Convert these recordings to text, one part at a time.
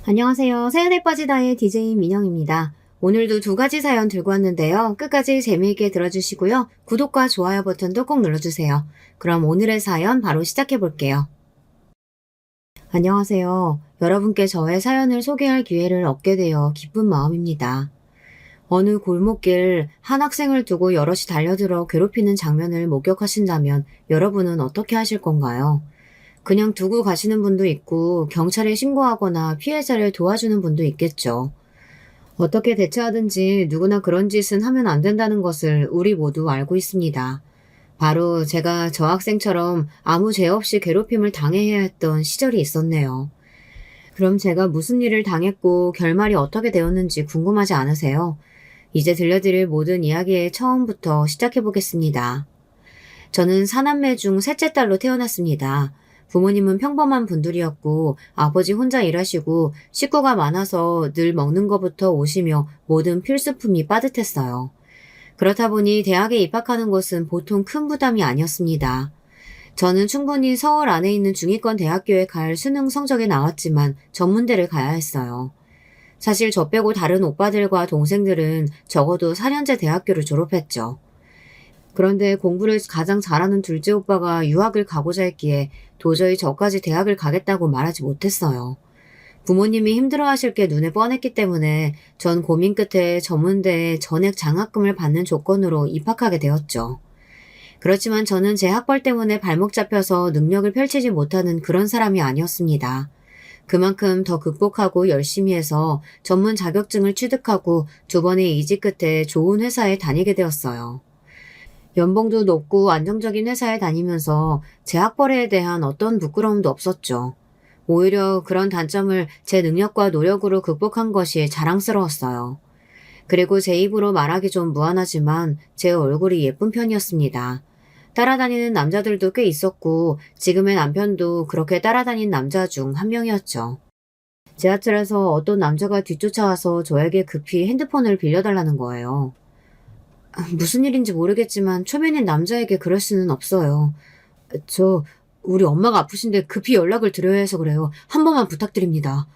안녕하세요. 사연에 빠지다의 DJ 민영입니다. 오늘도 두 가지 사연 들고 왔는데요. 끝까지 재미있게 들어주시고요. 구독과 좋아요 버튼도 꼭 눌러주세요. 그럼 오늘의 사연 바로 시작해 볼게요. 안녕하세요. 여러분께 저의 사연을 소개할 기회를 얻게 되어 기쁜 마음입니다. 어느 골목길 한 학생을 두고 여럿이 달려들어 괴롭히는 장면을 목격하신다면 여러분은 어떻게 하실 건가요? 그냥 두고 가시는 분도 있고 경찰에 신고하거나 피해자를 도와주는 분도 있겠죠. 어떻게 대처하든지 누구나 그런 짓은 하면 안 된다는 것을 우리 모두 알고 있습니다. 바로 제가 저 학생처럼 아무 죄 없이 괴롭힘을 당해야 했던 시절이 있었네요. 그럼 제가 무슨 일을 당했고 결말이 어떻게 되었는지 궁금하지 않으세요? 이제 들려드릴 모든 이야기의 처음부터 시작해 보겠습니다. 저는 사남매 중 셋째 딸로 태어났습니다. 부모님은 평범한 분들이었고 아버지 혼자 일하시고 식구가 많아서 늘 먹는 것부터 오시며 모든 필수품이 빠듯했어요. 그렇다 보니 대학에 입학하는 것은 보통 큰 부담이 아니었습니다. 저는 충분히 서울 안에 있는 중위권 대학교에 갈 수능 성적이 나왔지만 전문대를 가야 했어요. 사실 저 빼고 다른 오빠들과 동생들은 적어도 4년제 대학교를 졸업했죠. 그런데 공부를 가장 잘하는 둘째 오빠가 유학을 가고자 했기에 도저히 저까지 대학을 가겠다고 말하지 못했어요. 부모님이 힘들어하실 게 눈에 뻔했기 때문에 전 고민 끝에 전문대에 전액 장학금을 받는 조건으로 입학하게 되었죠. 그렇지만 저는 제 학벌 때문에 발목 잡혀서 능력을 펼치지 못하는 그런 사람이 아니었습니다. 그만큼 더 극복하고 열심히 해서 전문 자격증을 취득하고 두 번의 이직 끝에 좋은 회사에 다니게 되었어요. 연봉도 높고 안정적인 회사에 다니면서 제 학벌에 대한 어떤 부끄러움도 없었죠. 오히려 그런 단점을 제 능력과 노력으로 극복한 것이 자랑스러웠어요. 그리고 제 입으로 말하기 좀 무안하지만 제 얼굴이 예쁜 편이었습니다. 따라다니는 남자들도 꽤 있었고 지금의 남편도 그렇게 따라다닌 남자 중 한 명이었죠. 지하철에서 어떤 남자가 뒤쫓아와서 저에게 급히 핸드폰을 빌려달라는 거예요. 무슨 일인지 모르겠지만 초면인 남자에게 그럴 수는 없어요. 저 우리 엄마가 아프신데 급히 연락을 드려야 해서 그래요. 한 번만 부탁드립니다.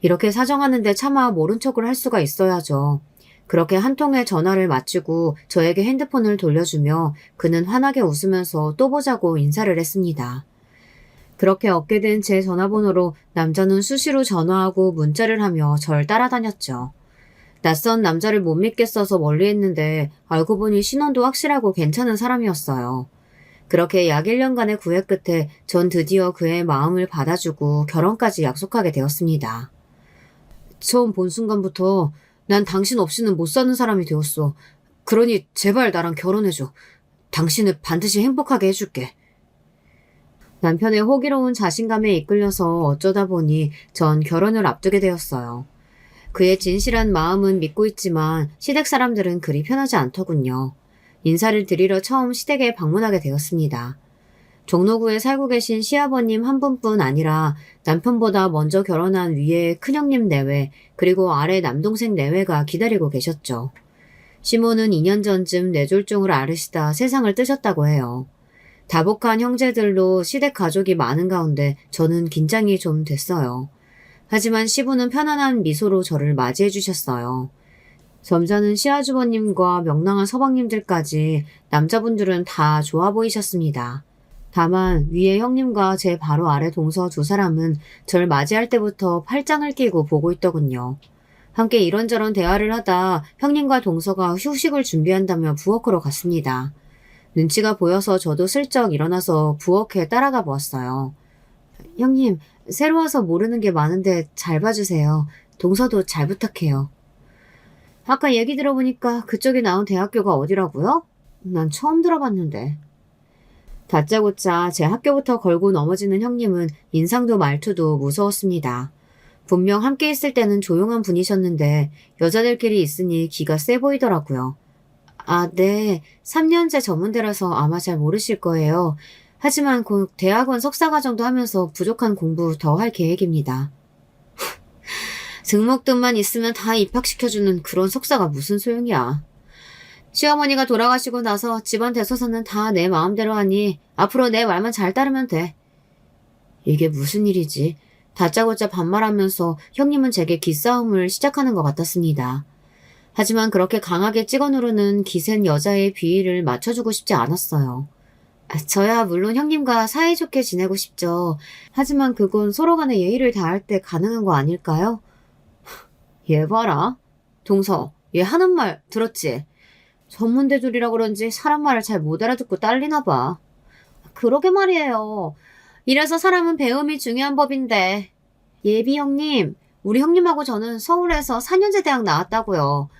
이렇게 사정하는데 차마 모른 척을 할 수가 있어야죠. 그렇게 한 통의 전화를 마치고 저에게 핸드폰을 돌려주며 그는 환하게 웃으면서 또 보자고 인사를 했습니다. 그렇게 얻게 된 제 전화번호로 남자는 수시로 전화하고 문자를 하며 절 따라다녔죠. 낯선 남자를 못 믿겠어서 멀리했는데 알고 보니 신원도 확실하고 괜찮은 사람이었어요. 그렇게 약 1년간의 구애 끝에 전 드디어 그의 마음을 받아주고 결혼까지 약속하게 되었습니다. 처음 본 순간부터 난 당신 없이는 못 사는 사람이 되었어. 그러니 제발 나랑 결혼해줘. 당신을 반드시 행복하게 해줄게. 남편의 호기로운 자신감에 이끌려서 어쩌다 보니 전 결혼을 앞두게 되었어요. 그의 진실한 마음은 믿고 있지만 시댁 사람들은 그리 편하지 않더군요. 인사를 드리러 처음 시댁에 방문하게 되었습니다. 종로구에 살고 계신 시아버님 한 분뿐 아니라 남편보다 먼저 결혼한 위에 큰형님 내외 그리고 아래 남동생 내외가 기다리고 계셨죠. 시모는 2년 전쯤 뇌졸중을 앓으시다 세상을 뜨셨다고 해요. 다복한 형제들로 시댁 가족이 많은 가운데 저는 긴장이 좀 됐어요. 하지만 시부는 편안한 미소로 저를 맞이해 주셨어요. 점잖은 시아주버님과 명랑한 서방님들까지 남자분들은 다 좋아 보이셨습니다. 다만 위에 형님과 제 바로 아래 동서 두 사람은 절 맞이할 때부터 팔짱을 끼고 보고 있더군요. 함께 이런저런 대화를 하다 형님과 동서가 휴식을 준비한다며 부엌으로 갔습니다. 눈치가 보여서 저도 슬쩍 일어나서 부엌에 따라가 보았어요. 형님, 새로 와서 모르는 게 많은데 잘 봐주세요. 동서도 잘 부탁해요. 아까 얘기 들어보니까 그쪽에 나온 대학교가 어디라고요? 난 처음 들어봤는데. 다짜고짜 제 학교부터 걸고 넘어지는 형님은 인상도 말투도 무서웠습니다. 분명 함께 있을 때는 조용한 분이셨는데 여자들끼리 있으니 기가 세 보이더라고요. 아, 네. 3년제 전문대라서 아마 잘 모르실 거예요. 하지만 곧 대학원 석사과정도 하면서 부족한 공부 더 할 계획입니다. 등록등만 있으면 다 입학시켜주는 그런 석사가 무슨 소용이야. 시어머니가 돌아가시고 나서 집안 대소사는 다 내 마음대로 하니 앞으로 내 말만 잘 따르면 돼. 이게 무슨 일이지? 다짜고짜 반말하면서 형님은 제게 기싸움을 시작하는 것 같았습니다. 하지만 그렇게 강하게 찍어 누르는 기센 여자의 비위를 맞춰주고 싶지 않았어요. 저야 물론 형님과 사이좋게 지내고 싶죠. 하지만 그건 서로 간에 예의를 다할 때 가능한 거 아닐까요? 얘 봐라. 동서, 얘 하는 말 들었지? 전문대졸이라 그런지 사람 말을 잘 못 알아듣고 딸리나 봐. 그러게 말이에요. 이래서 사람은 배움이 중요한 법인데. 예비 형님, 우리 형님하고 저는 서울에서 4년제 대학 나왔다고요.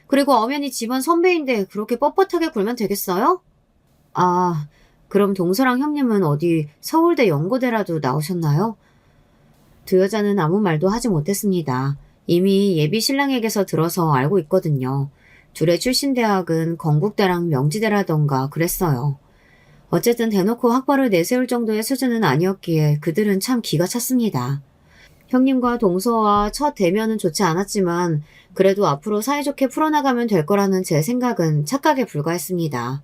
그리고 엄연히 집안 선배인데 그렇게 뻣뻣하게 굴면 되겠어요? 아, 그럼 동서랑 형님은 어디 서울대 연고대라도 나오셨나요? 두 여자는 아무 말도 하지 못했습니다. 이미 예비 신랑에게서 들어서 알고 있거든요. 둘의 출신 대학은 건국대랑 명지대라던가 그랬어요. 어쨌든 대놓고 학벌을 내세울 정도의 수준은 아니었기에 그들은 참 기가 찼습니다. 형님과 동서와 첫 대면은 좋지 않았지만 그래도 앞으로 사이좋게 풀어나가면 될 거라는 제 생각은 착각에 불과했습니다.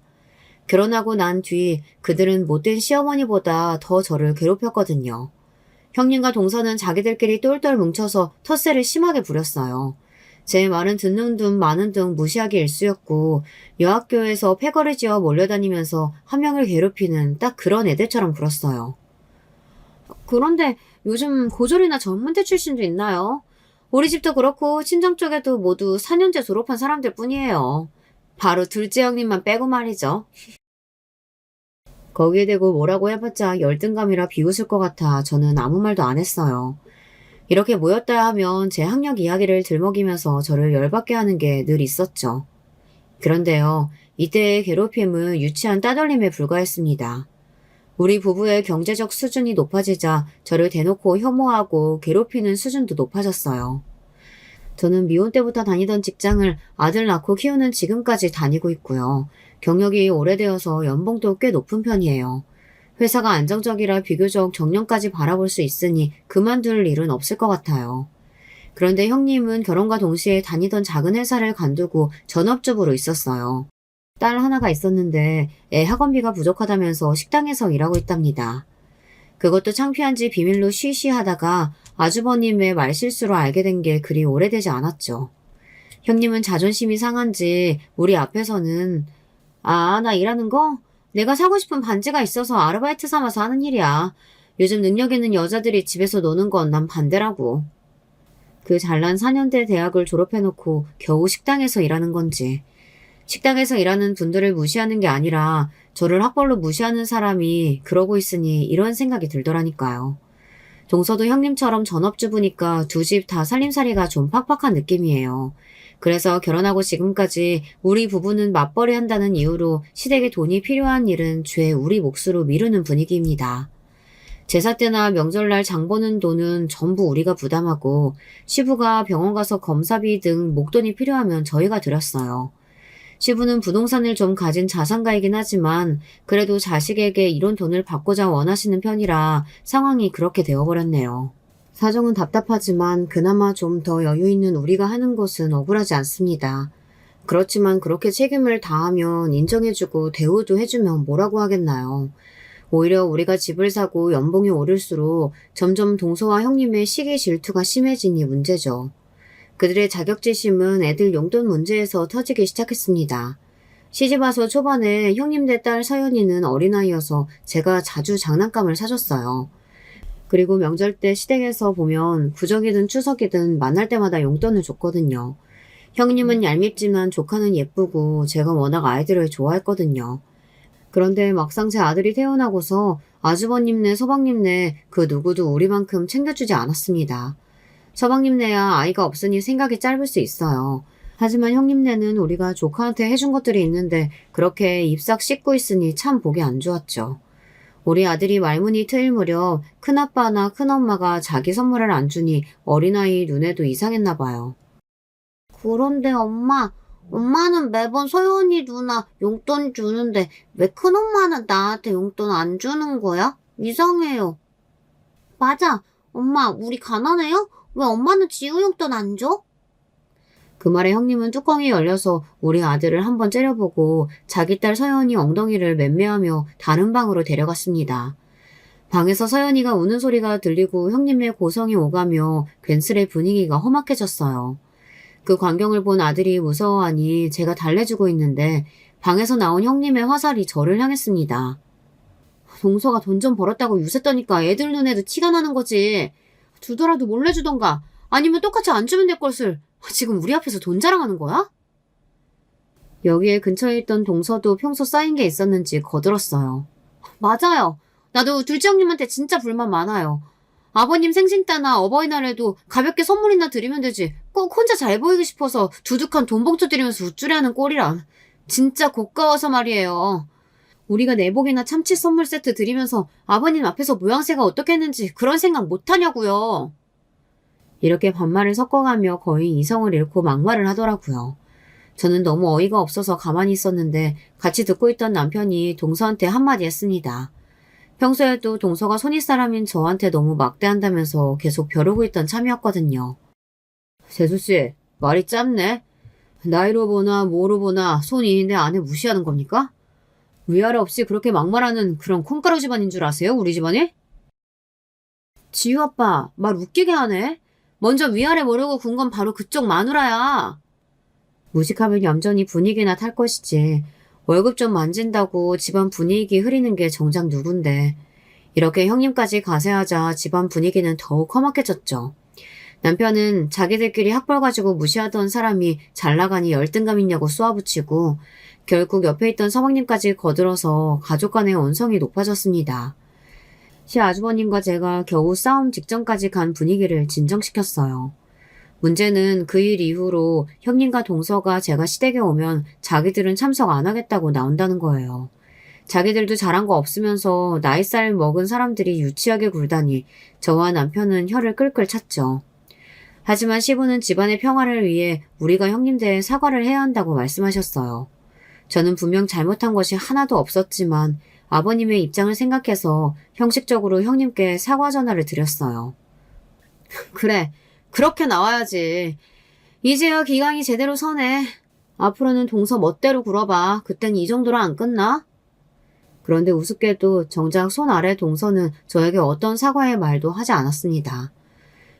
결혼하고 난 뒤 그들은 못된 시어머니보다 더 저를 괴롭혔거든요. 형님과 동서는 자기들끼리 똘똘 뭉쳐서 텃세를 심하게 부렸어요. 제 말은 듣는 둥 마는 둥 무시하기 일쑤였고 여학교에서 패거를 지어 몰려다니면서 한 명을 괴롭히는 딱 그런 애들처럼 굴었어요. 그런데 요즘 고졸이나 전문대 출신도 있나요? 우리 집도 그렇고 친정 쪽에도 모두 4년제 졸업한 사람들 뿐이에요. 바로 둘째 형님만 빼고 말이죠. 거기에 대고 뭐라고 해봤자 열등감이라 비웃을 것 같아 저는 아무 말도 안 했어요. 이렇게 모였다 하면 제 학력 이야기를 들먹이면서 저를 열받게 하는 게 늘 있었죠. 그런데요, 이때의 괴롭힘은 유치한 따돌림에 불과했습니다. 우리 부부의 경제적 수준이 높아지자 저를 대놓고 혐오하고 괴롭히는 수준도 높아졌어요. 저는 미혼 때부터 다니던 직장을 아들 낳고 키우는 지금까지 다니고 있고요. 경력이 오래되어서 연봉도 꽤 높은 편이에요. 회사가 안정적이라 비교적 정년까지 바라볼 수 있으니 그만둘 일은 없을 것 같아요. 그런데 형님은 결혼과 동시에 다니던 작은 회사를 관두고 전업주부로 있었어요. 딸 하나가 있었는데 애 학원비가 부족하다면서 식당에서 일하고 있답니다. 그것도 창피한지 비밀로 쉬쉬하다가 아주버님의 말실수로 알게 된 게 그리 오래되지 않았죠. 형님은 자존심이 상한지 우리 앞에서는 나 일하는 거? 내가 사고 싶은 반지가 있어서 아르바이트 삼아서 하는 일이야. 요즘 능력 있는 여자들이 집에서 노는 건 난 반대라고. 그 잘난 4년대 대학을 졸업해놓고 겨우 식당에서 일하는 건지. 식당에서 일하는 분들을 무시하는 게 아니라 저를 학벌로 무시하는 사람이 그러고 있으니 이런 생각이 들더라니까요. 동서도 형님처럼 전업주부니까 두 집 다 살림살이가 좀 팍팍한 느낌이에요. 그래서 결혼하고 지금까지 우리 부부는 맞벌이 한다는 이유로 시댁에 돈이 필요한 일은 죄 우리 몫으로 미루는 분위기입니다. 제사 때나 명절날 장 보는 돈은 전부 우리가 부담하고 시부가 병원 가서 검사비 등 목돈이 필요하면 저희가 드렸어요. 시부는 부동산을 좀 가진 자산가이긴 하지만 그래도 자식에게 이런 돈을 받고자 원하시는 편이라 상황이 그렇게 되어버렸네요. 사정은 답답하지만 그나마 좀 더 여유 있는 우리가 하는 것은 억울하지 않습니다. 그렇지만 그렇게 책임을 다하면 인정해주고 대우도 해주면 뭐라고 하겠나요. 오히려 우리가 집을 사고 연봉이 오를수록 점점 동서와 형님의 시기 질투가 심해지니 문제죠. 그들의 자격지심은 애들 용돈 문제에서 터지기 시작했습니다. 시집와서 초반에 형님네 딸 서연이는 어린아이여서 제가 자주 장난감을 사줬어요. 그리고 명절 때 시댁에서 보면 구정이든 추석이든 만날 때마다 용돈을 줬거든요. 형님은 얄밉지만 조카는 예쁘고 제가 워낙 아이들을 좋아했거든요. 그런데 막상 제 아들이 태어나고서 아주버님네 서방님네 그 누구도 우리만큼 챙겨주지 않았습니다. 서방님네야 아이가 없으니 생각이 짧을 수 있어요. 하지만 형님네는 우리가 조카한테 해준 것들이 있는데 그렇게 입싹 씻고 있으니 참 보기 안 좋았죠. 우리 아들이 말문이 트일 무렵 큰아빠나 큰엄마가 자기 선물을 안 주니 어린아이 눈에도 이상했나 봐요. 그런데 엄마는 매번 소연이 누나 용돈 주는데 왜 큰엄마는 나한테 용돈 안 주는 거야? 이상해요. 맞아. 엄마, 우리 가난해요? 왜 엄마는 지우 용돈 안 줘? 그 말에 형님은 뚜껑이 열려서 우리 아들을 한번 째려보고 자기 딸 서연이 엉덩이를 맴매하며 다른 방으로 데려갔습니다. 방에서 서연이가 우는 소리가 들리고 형님의 고성이 오가며 괜스레 분위기가 험악해졌어요. 그 광경을 본 아들이 무서워하니 제가 달래주고 있는데 방에서 나온 형님의 화살이 저를 향했습니다. 동서가 돈 좀 벌었다고 유세 떠니까 애들 눈에도 티가 나는 거지. 주더라도 몰래 주던가 아니면 똑같이 안 주면 될 것을 지금 우리 앞에서 돈 자랑하는 거야? 여기에 근처에 있던 동서도 평소 쌓인 게 있었는지 거들었어요. 맞아요. 나도 둘째 형님한테 진짜 불만 많아요. 아버님 생신 때나 어버이날에도 가볍게 선물이나 드리면 되지. 꼭 혼자 잘 보이고 싶어서 두둑한 돈 봉투 드리면서 우쭐해하는 꼴이란. 진짜 고가워서 말이에요. 우리가 내복이나 참치 선물 세트 드리면서 아버님 앞에서 모양새가 어떻겠는지 그런 생각 못하냐고요. 이렇게 반말을 섞어가며 거의 이성을 잃고 막말을 하더라고요. 저는 너무 어이가 없어서 가만히 있었는데 같이 듣고 있던 남편이 동서한테 한마디 했습니다. 평소에도 동서가 손윗사람인 저한테 너무 막대한다면서 계속 벼르고 있던 참이었거든요. 세수씨, 말이 짧네. 나이로 보나 뭐로 보나 손이인데 아내 무시하는 겁니까? 위아래 없이 그렇게 막말하는 그런 콩가루 집안인 줄 아세요, 우리 집안이? 지유 아빠, 말 웃기게 하네. 먼저 위아래 모르고 군 건 바로 그쪽 마누라야. 무식하면 얌전히 분위기나 탈 것이지. 월급 좀 만진다고 집안 분위기 흐리는 게 정작 누군데. 이렇게 형님까지 가세하자 집안 분위기는 더욱 험악해졌죠. 남편은 자기들끼리 학벌 가지고 무시하던 사람이 잘나가니 열등감 있냐고 쏘아붙이고 결국 옆에 있던 서방님까지 거들어서 가족 간의 언성이 높아졌습니다. 시아주버님과 제가 겨우 싸움 직전까지 간 분위기를 진정시켰어요. 문제는 그 일 이후로 형님과 동서가 제가 시댁에 오면 자기들은 참석 안 하겠다고 나온다는 거예요. 자기들도 잘한 거 없으면서 나이살 먹은 사람들이 유치하게 굴다니 저와 남편은 혀를 끌끌 찼죠. 하지만 시부는 집안의 평화를 위해 우리가 형님들에 사과를 해야 한다고 말씀하셨어요. 저는 분명 잘못한 것이 하나도 없었지만 아버님의 입장을 생각해서 형식적으로 형님께 사과 전화를 드렸어요. 그래, 그렇게 나와야지. 이제야 기강이 제대로 서네. 앞으로는 동서 멋대로 굴어봐. 그땐 이 정도로 안 끝나? 그런데 우습게도 정작 손 아래 동서는 저에게 어떤 사과의 말도 하지 않았습니다.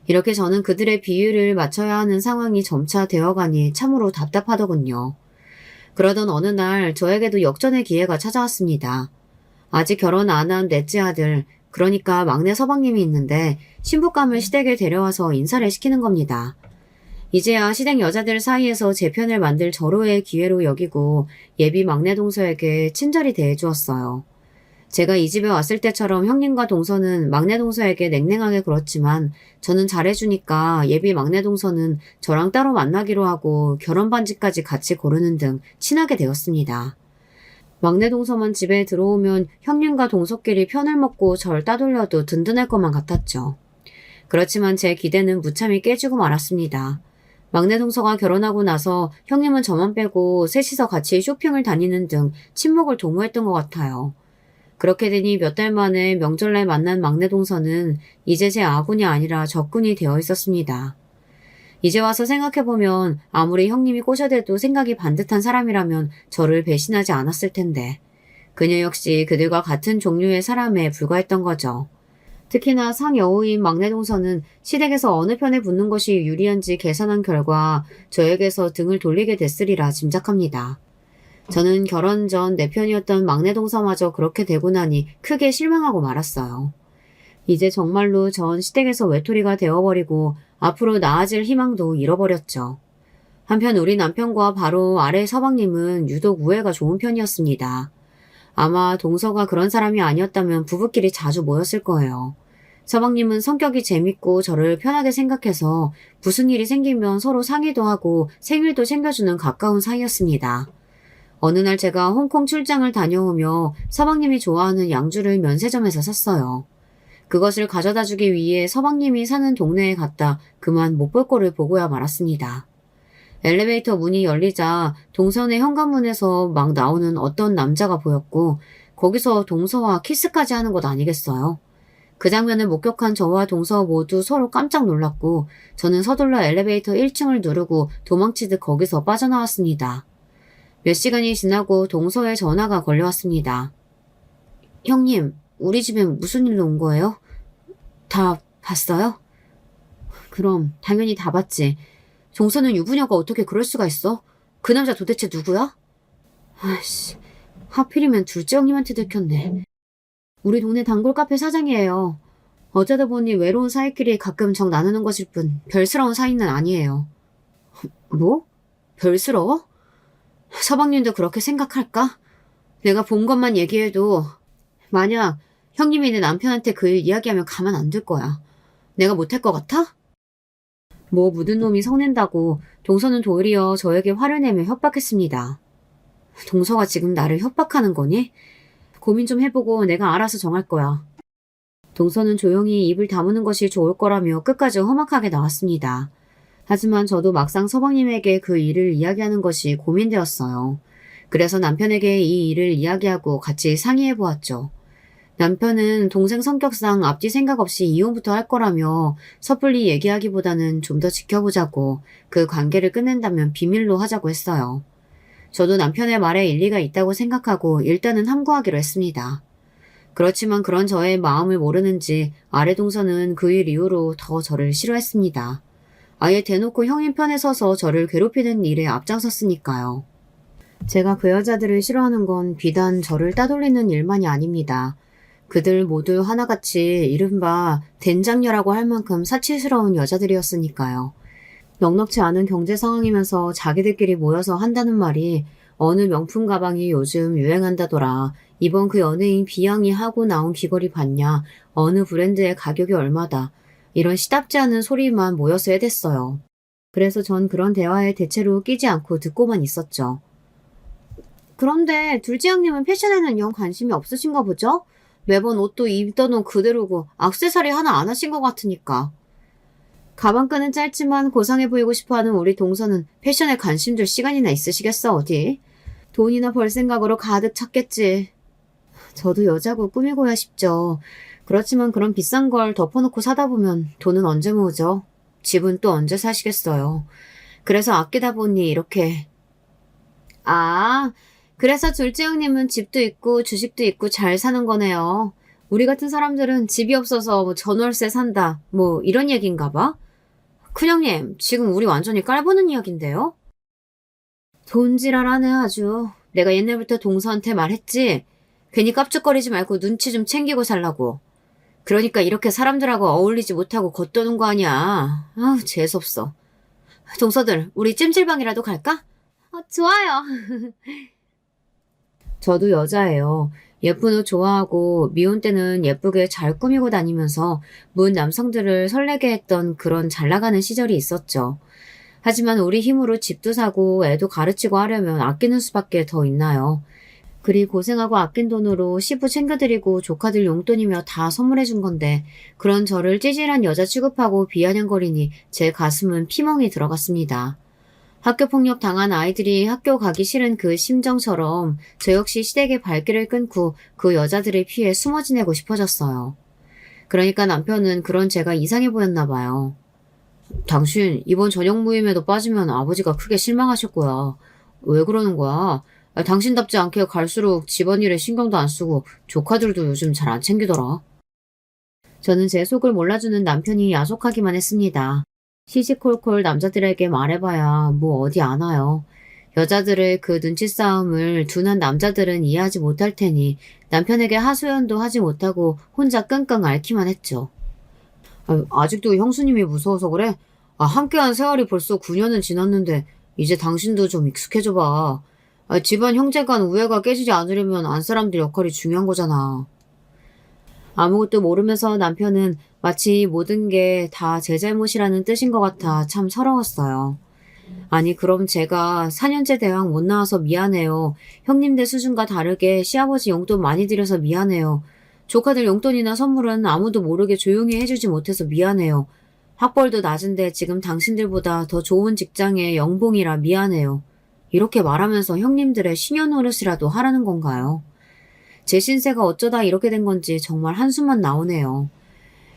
이렇게 저는 그들의 비율을 맞춰야 하는 상황이 점차 되어가니 참으로 답답하더군요. 그러던 어느 날 저에게도 역전의 기회가 찾아왔습니다. 아직 결혼 안 한 넷째 아들, 그러니까 막내 서방님이 있는데 신부감을 시댁에 데려와서 인사를 시키는 겁니다. 이제야 시댁 여자들 사이에서 제 편을 만들 절호의 기회로 여기고 예비 막내 동서에게 친절히 대해주었어요. 제가 이 집에 왔을 때처럼 형님과 동서는 막내 동서에게 냉랭하게 굴었지만 저는 잘해주니까 예비 막내 동서는 저랑 따로 만나기로 하고 결혼 반지까지 같이 고르는 등 친하게 되었습니다. 막내 동서만 집에 들어오면 형님과 동서끼리 편을 먹고 절 따돌려도 든든할 것만 같았죠. 그렇지만 제 기대는 무참히 깨지고 말았습니다. 막내 동서가 결혼하고 나서 형님은 저만 빼고 셋이서 같이 쇼핑을 다니는 등 친목을 도모했던 것 같아요. 그렇게 되니 몇 달 만에 명절날 만난 막내 동서는 이제 제 아군이 아니라 적군이 되어 있었습니다. 이제 와서 생각해보면 아무리 형님이 꼬셔대도 생각이 반듯한 사람이라면 저를 배신하지 않았을 텐데 그녀 역시 그들과 같은 종류의 사람에 불과했던 거죠. 특히나 상여우인 막내 동서는 시댁에서 어느 편에 붙는 것이 유리한지 계산한 결과 저에게서 등을 돌리게 됐으리라 짐작합니다. 저는 결혼 전 내 편이었던 막내 동서마저 그렇게 되고 나니 크게 실망하고 말았어요. 이제 정말로 전 시댁에서 외톨이가 되어버리고 앞으로 나아질 희망도 잃어버렸죠. 한편 우리 남편과 바로 아래 서방님은 유독 우애가 좋은 편이었습니다. 아마 동서가 그런 사람이 아니었다면 부부끼리 자주 모였을 거예요. 서방님은 성격이 재밌고 저를 편하게 생각해서 무슨 일이 생기면 서로 상의도 하고 생일도 챙겨주는 가까운 사이였습니다. 어느 날 제가 홍콩 출장을 다녀오며 서방님이 좋아하는 양주를 면세점에서 샀어요. 그것을 가져다 주기 위해 서방님이 사는 동네에 갔다 그만 못 볼 꼴을 보고야 말았습니다. 엘리베이터 문이 열리자 동선의 현관문에서 막 나오는 어떤 남자가 보였고 거기서 동서와 키스까지 하는 것 아니겠어요? 그 장면을 목격한 저와 동서 모두 서로 깜짝 놀랐고 저는 서둘러 엘리베이터 1층을 누르고 도망치듯 거기서 빠져나왔습니다. 몇 시간이 지나고 동서의 전화가 걸려왔습니다. 형님, 우리 집에 무슨 일로 온 거예요? 다 봤어요? 그럼 당연히 다 봤지. 종서는 유부녀가 어떻게 그럴 수가 있어? 그 남자 도대체 누구야? 아이씨, 하필이면 둘째 형님한테 들켰네. 우리 동네 단골 카페 사장이에요. 어쩌다 보니 외로운 사이끼리 가끔 정 나누는 것일 뿐 별스러운 사이는 아니에요. 뭐? 별스러워? 서방님도 그렇게 생각할까? 내가 본 것만 얘기해도 만약 형님이 내 남편한테 그 일 이야기하면 가만 안 둘 거야. 내가 못할 것 같아? 뭐 묻은 놈이 성낸다고 동서는 도리어 저에게 화를 내며 협박했습니다. 동서가 지금 나를 협박하는 거니? 고민 좀 해보고 내가 알아서 정할 거야. 동서는 조용히 입을 다무는 것이 좋을 거라며 끝까지 험악하게 나왔습니다. 하지만 저도 막상 서방님에게 그 일을 이야기하는 것이 고민되었어요. 그래서 남편에게 이 일을 이야기하고 같이 상의해 보았죠. 남편은 동생 성격상 앞뒤 생각 없이 이혼부터 할 거라며 섣불리 얘기하기보다는 좀 더 지켜보자고 그 관계를 끝낸다면 비밀로 하자고 했어요. 저도 남편의 말에 일리가 있다고 생각하고 일단은 함구하기로 했습니다. 그렇지만 그런 저의 마음을 모르는지 아래 동서는 그 일 이후로 더 저를 싫어했습니다. 아예 대놓고 형님 편에 서서 저를 괴롭히는 일에 앞장섰으니까요. 제가 그 여자들을 싫어하는 건 비단 저를 따돌리는 일만이 아닙니다. 그들 모두 하나같이 이른바 된장녀라고 할 만큼 사치스러운 여자들이었으니까요. 넉넉지 않은 경제 상황이면서 자기들끼리 모여서 한다는 말이 어느 명품 가방이 요즘 유행한다더라. 이번 그 연예인 비양이 하고 나온 귀걸이 봤냐. 어느 브랜드의 가격이 얼마다. 이런 시답지 않은 소리만 모여서 해댔어요. 그래서 전 그런 대화에 대체로 끼지 않고 듣고만 있었죠. 그런데 둘째 형님은 패션에는 영 관심이 없으신가 보죠? 매번 옷도 입던 옷 그대로고 액세서리 하나 안 하신 것 같으니까. 가방끈은 짧지만 고상해 보이고 싶어하는 우리 동서는 패션에 관심 둘 시간이나 있으시겠어 어디? 돈이나 벌 생각으로 가득 찼겠지. 저도 여자고 꾸미고야 싶죠. 그렇지만 그런 비싼 걸 덮어놓고 사다 보면 돈은 언제 모으죠? 집은 또 언제 사시겠어요. 그래서 아끼다 보니 이렇게. 아, 그래서 둘째 형님은 집도 있고 주식도 있고 잘 사는 거네요. 우리 같은 사람들은 집이 없어서 뭐 전월세 산다 뭐 이런 얘기인가 봐. 큰형님, 지금 우리 완전히 깔보는 이야기인데요? 돈지랄하네 아주. 내가 옛날부터 동서한테 말했지. 괜히 깝죽거리지 말고 눈치 좀 챙기고 살라고. 그러니까 이렇게 사람들하고 어울리지 못하고 겉도는 거 아니야. 아우 재수없어. 동서들, 우리 찜질방이라도 갈까? 좋아요. 저도 여자예요. 예쁜 옷 좋아하고 미혼 때는 예쁘게 잘 꾸미고 다니면서 문 남성들을 설레게 했던 그런 잘 나가는 시절이 있었죠. 하지만 우리 힘으로 집도 사고 애도 가르치고 하려면 아끼는 수밖에 더 있나요? 그리 고생하고 아낀 돈으로 시부 챙겨드리고 조카들 용돈이며 다 선물해준 건데 그런 저를 찌질한 여자 취급하고 비아냥거리니 제 가슴은 피멍이 들어갔습니다. 학교폭력 당한 아이들이 학교 가기 싫은 그 심정처럼 저 역시 시댁의 발길을 끊고 그 여자들을 피해 숨어 지내고 싶어졌어요. 그러니까 남편은 그런 제가 이상해 보였나 봐요. 당신 이번 저녁 모임에도 빠지면 아버지가 크게 실망하실 거야. 왜 그러는 거야? 당신답지 않게 갈수록 집안일에 신경도 안 쓰고 조카들도 요즘 잘 안 챙기더라. 저는 제 속을 몰라주는 남편이 야속하기만 했습니다. 시시콜콜 남자들에게 말해봐야 뭐 어디 아나요. 여자들의 그 눈치 싸움을 둔한 남자들은 이해하지 못할 테니 남편에게 하소연도 하지 못하고 혼자 끙끙 앓기만 했죠. 아직도 형수님이 무서워서 그래? 함께한 세월이 벌써 9년은 지났는데 이제 당신도 좀 익숙해져봐. 집안 형제 간 우애가 깨지지 않으려면 안사람들 역할이 중요한 거잖아. 아무것도 모르면서 남편은 마치 모든 게 다 제 잘못이라는 뜻인 것 같아 참 서러웠어요. 아니 그럼 제가 4년째 대학 못 나와서 미안해요. 형님들 수준과 다르게 시아버지 용돈 많이 들여서 미안해요. 조카들 용돈이나 선물은 아무도 모르게 조용히 해주지 못해서 미안해요. 학벌도 낮은데 지금 당신들보다 더 좋은 직장의 연봉이라 미안해요. 이렇게 말하면서 형님들의 신여노릇이라도 하라는 건가요? 제 신세가 어쩌다 이렇게 된 건지 정말 한숨만 나오네요.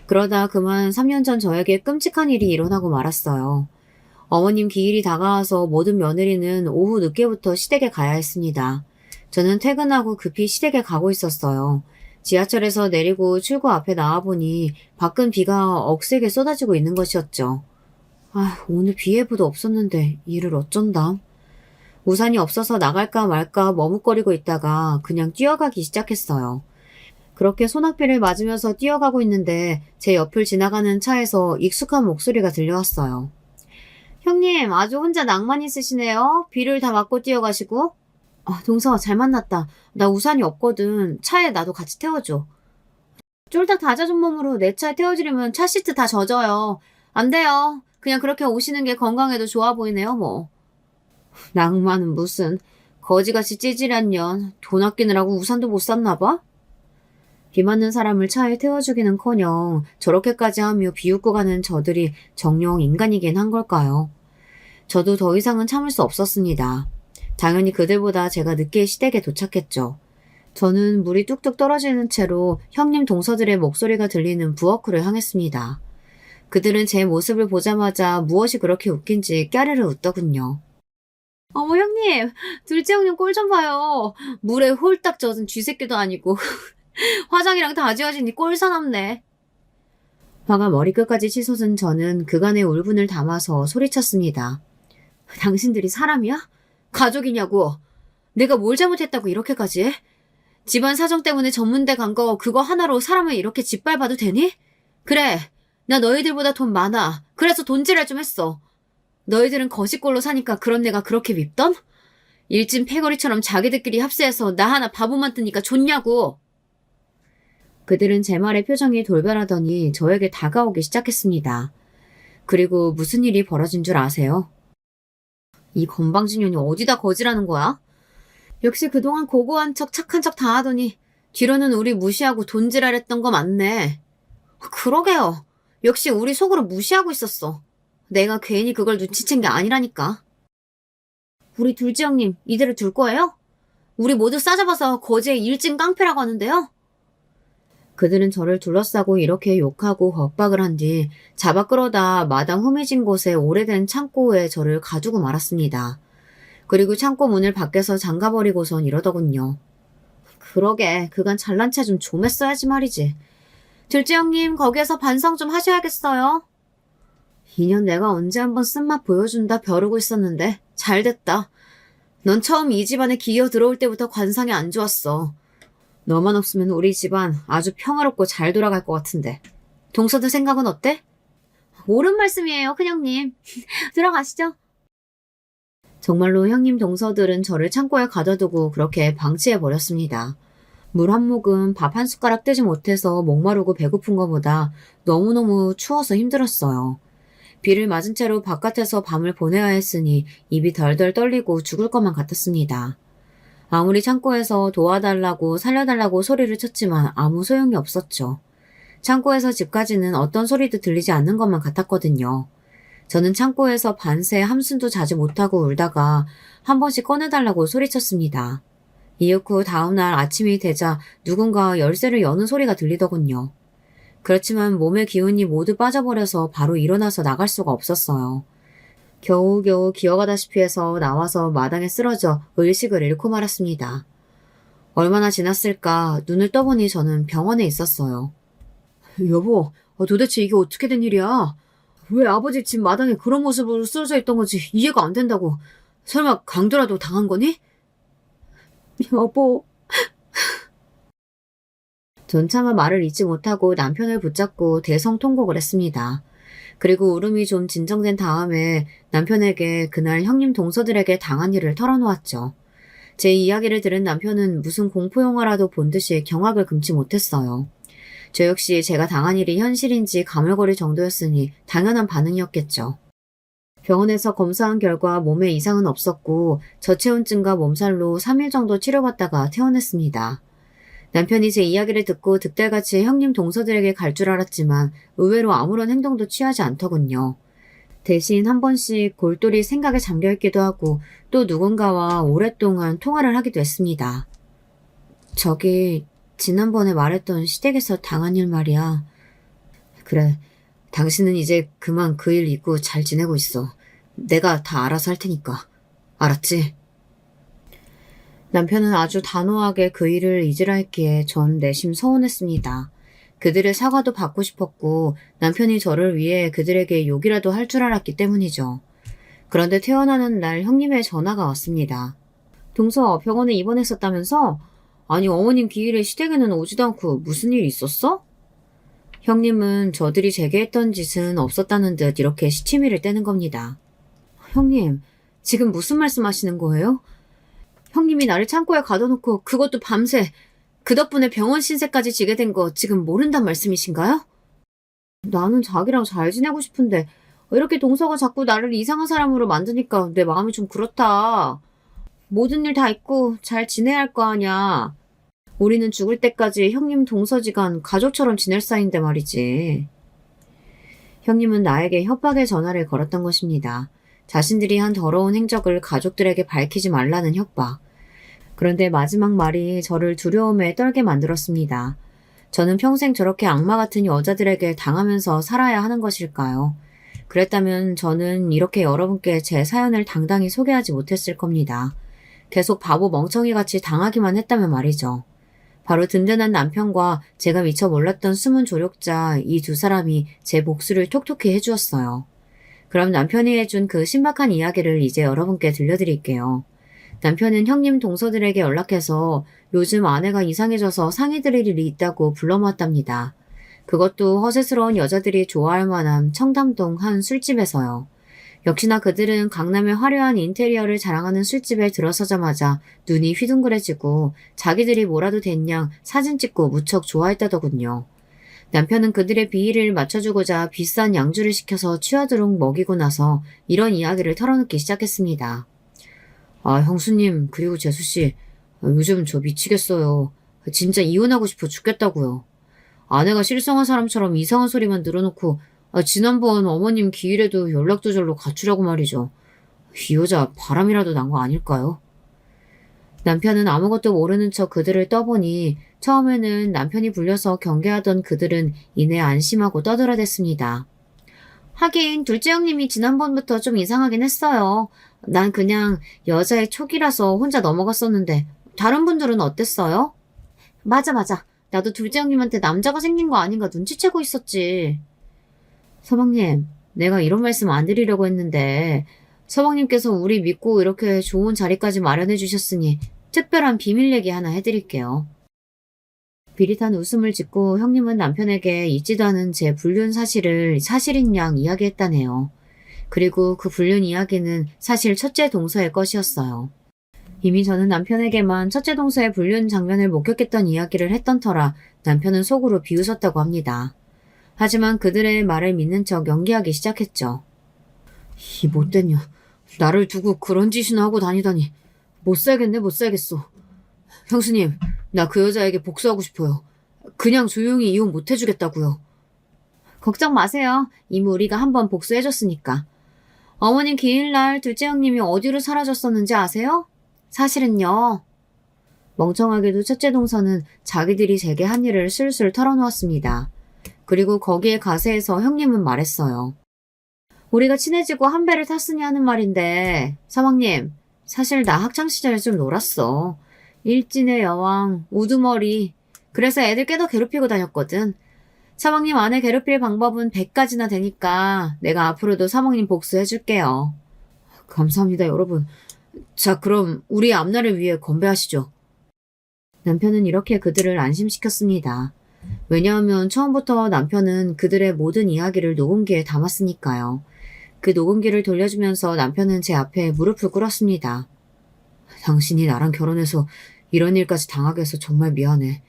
그러다 그만 3년 전 저에게 끔찍한 일이 일어나고 말았어요. 어머님 기일이 다가와서 모든 며느리는 오후 늦게부터 시댁에 가야 했습니다. 저는 퇴근하고 급히 시댁에 가고 있었어요. 지하철에서 내리고 출구 앞에 나와보니 밖은 비가 억세게 쏟아지고 있는 것이었죠. 아, 오늘 비 예보도 없었는데 일을 어쩐담. 우산이 없어서 나갈까 말까 머뭇거리고 있다가 그냥 뛰어가기 시작했어요. 그렇게 소낙비를 맞으면서 뛰어가고 있는데 제 옆을 지나가는 차에서 익숙한 목소리가 들려왔어요. 형님, 아주 혼자 낭만 있으시네요. 비를 다 맞고 뛰어가시고. 아, 동서 잘 만났다. 나 우산이 없거든. 차에 나도 같이 태워줘. 쫄딱 다 젖은 몸으로 내 차에 태워주려면 차 시트 다 젖어요. 안 돼요. 그냥 그렇게 오시는 게 건강에도 좋아 보이네요, 뭐. 낭만은 무슨. 거지같이 찌질한 년. 돈 아끼느라고 우산도 못 샀나 봐? 비 맞는 사람을 차에 태워주기는커녕 저렇게까지 하며 비웃고 가는 저들이 정녕 인간이긴 한 걸까요? 저도 더 이상은 참을 수 없었습니다. 당연히 그들보다 제가 늦게 시댁에 도착했죠. 저는 물이 뚝뚝 떨어지는 채로 형님 동서들의 목소리가 들리는 부엌으로 향했습니다. 그들은 제 모습을 보자마자 무엇이 그렇게 웃긴지 까르르 웃더군요. 어머 형님, 둘째 형님 꼴 좀 봐요. 물에 홀딱 젖은 쥐새끼도 아니고 화장이랑 다 지워지니 꼴사납네. 화가 머리끝까지 치솟은 저는 그간의 울분을 담아서 소리쳤습니다. 당신들이 사람이야? 가족이냐고. 내가 뭘 잘못했다고 이렇게까지 해? 집안 사정 때문에 전문대 간 거 그거 하나로 사람을 이렇게 짓밟아도 되니? 그래, 나 너희들보다 돈 많아. 그래서 돈질을 좀 했어. 너희들은 거시골로 사니까 그런 내가 그렇게 밉던? 일진 패거리처럼 자기들끼리 합세해서 나 하나 바보 만드니까 좋냐고. 그들은 제 말에 표정이 돌변하더니 저에게 다가오기 시작했습니다. 그리고 무슨 일이 벌어진 줄 아세요? 이 건방진년이 어디다 거지라는 거야? 역시 그동안 고고한 척 착한 척 다 하더니 뒤로는 우리 무시하고 돈질하랬던 거 맞네. 그러게요. 역시 우리 속으로 무시하고 있었어. 내가 괜히 그걸 눈치챈 게 아니라니까. 우리 둘째 형님 이대로 둘 거예요? 우리 모두 싸잡아서 거지의 일진 깡패라고 하는데요. 그들은 저를 둘러싸고 이렇게 욕하고 겁박을 한 뒤 잡아 끌어다 마당 후미진 곳에 오래된 창고에 저를 가두고 말았습니다. 그리고 창고 문을 밖에서 잠가버리고선 이러더군요. 그러게, 그간 잘난 체 좀 했어야지 말이지. 둘째 형님, 거기에서 반성 좀 하셔야겠어요. 2년 내가 언제 한번 쓴맛 보여준다 벼르고 있었는데 잘됐다. 넌 처음 이 집안에 기어 들어올 때부터 관상이 안 좋았어. 너만 없으면 우리 집안 아주 평화롭고 잘 돌아갈 것 같은데. 동서들 생각은 어때? 옳은 말씀이에요, 큰형님. 들어가시죠. 정말로 형님 동서들은 저를 창고에 가둬두고 그렇게 방치해버렸습니다. 물 한 모금 밥 한 숟가락 뜨지 못해서 목마르고 배고픈 것보다 너무너무 추워서 힘들었어요. 비를 맞은 채로 바깥에서 밤을 보내야 했으니 입이 덜덜 떨리고 죽을 것만 같았습니다. 아무리 창고에서 도와달라고 살려달라고 소리를 쳤지만 아무 소용이 없었죠. 창고에서 집까지는 어떤 소리도 들리지 않는 것만 같았거든요. 저는 창고에서 반새 함숨도 자지 못하고 울다가 한 번씩 꺼내달라고 소리쳤습니다. 이윽고 다음날 아침이 되자 누군가 열쇠를 여는 소리가 들리더군요. 그렇지만 몸의 기운이 모두 빠져버려서 바로 일어나서 나갈 수가 없었어요. 겨우겨우 기어가다시피 해서 나와서 마당에 쓰러져 의식을 잃고 말았습니다. 얼마나 지났을까 눈을 떠보니 저는 병원에 있었어요. 여보, 도대체 이게 어떻게 된 일이야? 왜 아버지 집 마당에 그런 모습으로 쓰러져 있던 건지 이해가 안 된다고. 설마 강도라도 당한 거니? 여보. 전 차마 말을 잇지 못하고 남편을 붙잡고 대성통곡을 했습니다. 그리고 울음이 좀 진정된 다음에 남편에게 그날 형님 동서들에게 당한 일을 털어놓았죠. 제 이야기를 들은 남편은 무슨 공포영화라도 본 듯이 경악을 금치 못했어요. 저 역시 제가 당한 일이 현실인지 가물거릴 정도였으니 당연한 반응이었겠죠. 병원에서 검사한 결과 몸에 이상은 없었고 저체온증과 몸살로 3일 정도 치료받다가 퇴원했습니다. 남편이 제 이야기를 듣고 득달같이 형님 동서들에게 갈 줄 알았지만 의외로 아무런 행동도 취하지 않더군요. 대신 한 번씩 골똘히 생각에 잠겨있기도 하고 또 누군가와 오랫동안 통화를 하기도 했습니다. 저기 지난번에 말했던 시댁에서 당한 일 말이야. 그래, 당신은 이제 그만 그 일 잊고 잘 지내고 있어. 내가 다 알아서 할 테니까. 알았지? 남편은 아주 단호하게 그 일을 잊으라 했기에 전 내심 서운했습니다. 그들의 사과도 받고 싶었고 남편이 저를 위해 그들에게 욕이라도 할 줄 알았기 때문이죠. 그런데 퇴원하는 날 형님의 전화가 왔습니다. 동서, 병원에 입원했었다면서? 아니, 어머님 기일에 시댁에는 오지도 않고 무슨 일 있었어? 형님은 저들이 제게 했던 짓은 없었다는 듯 이렇게 시치미를 떼는 겁니다. 형님, 지금 무슨 말씀하시는 거예요? 형님이 나를 창고에 가둬놓고 그것도 밤새 그 덕분에 병원 신세까지 지게 된 거 지금 모른단 말씀이신가요? 나는 자기랑 잘 지내고 싶은데 이렇게 동서가 자꾸 나를 이상한 사람으로 만드니까 내 마음이 좀 그렇다. 모든 일 다 잊고 잘 지내야 할 거 아냐. 우리는 죽을 때까지 형님 동서지간 가족처럼 지낼 사이인데 말이지. 형님은 나에게 협박의 전화를 걸었던 것입니다. 자신들이 한 더러운 행적을 가족들에게 밝히지 말라는 협박. 그런데 마지막 말이 저를 두려움에 떨게 만들었습니다. 저는 평생 저렇게 악마 같은 여자들에게 당하면서 살아야 하는 것일까요? 그랬다면 저는 이렇게 여러분께 제 사연을 당당히 소개하지 못했을 겁니다. 계속 바보 멍청이같이 당하기만 했다면 말이죠. 바로 든든한 남편과 제가 미처 몰랐던 숨은 조력자 이 두 사람이 제 복수를 톡톡히 해주었어요. 그럼 남편이 해준 그 신박한 이야기를 이제 여러분께 들려드릴게요. 남편은 형님 동서들에게 연락해서 요즘 아내가 이상해져서 상의 드릴 일이 있다고 불러모았답니다. 그것도 허세스러운 여자들이 좋아할 만한 청담동 한 술집에서요. 역시나 그들은 강남의 화려한 인테리어를 자랑하는 술집에 들어서자마자 눈이 휘둥그레지고 자기들이 뭐라도 됐냥 사진 찍고 무척 좋아했다더군요. 남편은 그들의 비위를 맞춰주고자 비싼 양주를 시켜서 취하도록 먹이고 나서 이런 이야기를 털어놓기 시작했습니다. 아, 형수님, 그리고 재수씨, 요즘 저 미치겠어요. 진짜 이혼하고 싶어 죽겠다고요. 아내가 실성한 사람처럼 이상한 소리만 늘어놓고 지난번 어머님 기일에도 연락도 절로 갖추라고 말이죠. 이 여자 바람이라도 난 거 아닐까요? 남편은 아무것도 모르는 척 그들을 떠보니 처음에는 남편이 불려서 경계하던 그들은 이내 안심하고 떠들어댔습니다. 하긴 둘째 형님이 지난번부터 좀 이상하긴 했어요. 난 그냥 여자의 촉이라서 혼자 넘어갔었는데 다른 분들은 어땠어요? 맞아. 나도 둘째 형님한테 남자가 생긴 거 아닌가 눈치채고 있었지. 서방님, 내가 이런 말씀 안 드리려고 했는데 서방님께서 우리 믿고 이렇게 좋은 자리까지 마련해 주셨으니 특별한 비밀 얘기 하나 해드릴게요. 비릿한 웃음을 짓고 형님은 남편에게 잊지도 않은 제 불륜 사실을 사실인 양 이야기했다네요. 그리고 그 불륜 이야기는 사실 첫째 동서의 것이었어요. 이미 저는 남편에게만 첫째 동서의 불륜 장면을 목격했던 이야기를 했던 터라 남편은 속으로 비웃었다고 합니다. 하지만 그들의 말을 믿는 척 연기하기 시작했죠. 이 못된 년, 나를 두고 그런 짓이나 하고 다니다니. 못 살겠어. 형수님, 나 그 여자에게 복수하고 싶어요. 그냥 조용히 이혼 못 해주겠다고요. 걱정 마세요. 이미 우리가 한번 복수해줬으니까. 어머님 기일날 둘째 형님이 어디로 사라졌었는지 아세요? 사실은요. 멍청하게도 첫째 동서는 자기들이 제게 한 일을 술술 털어놓았습니다. 그리고 거기에 가세해서 형님은 말했어요. 우리가 친해지고 한 배를 탔으니 하는 말인데 사방님, 사실 나 학창시절에 좀 놀았어. 일진의 여왕, 우두머리. 그래서 애들 꽤나 괴롭히고 다녔거든. 사방님 아내 괴롭힐 방법은 100가지나 되니까 내가 앞으로도 사방님 복수해줄게요. 감사합니다, 여러분. 자, 그럼 우리 앞날을 위해 건배하시죠. 남편은 이렇게 그들을 안심시켰습니다. 왜냐하면 처음부터 남편은 그들의 모든 이야기를 녹음기에 담았으니까요. 그 녹음기를 돌려주면서 남편은 제 앞에 무릎을 꿇었습니다. 당신이 나랑 결혼해서 이런 일까지 당하게 해서 정말 미안해.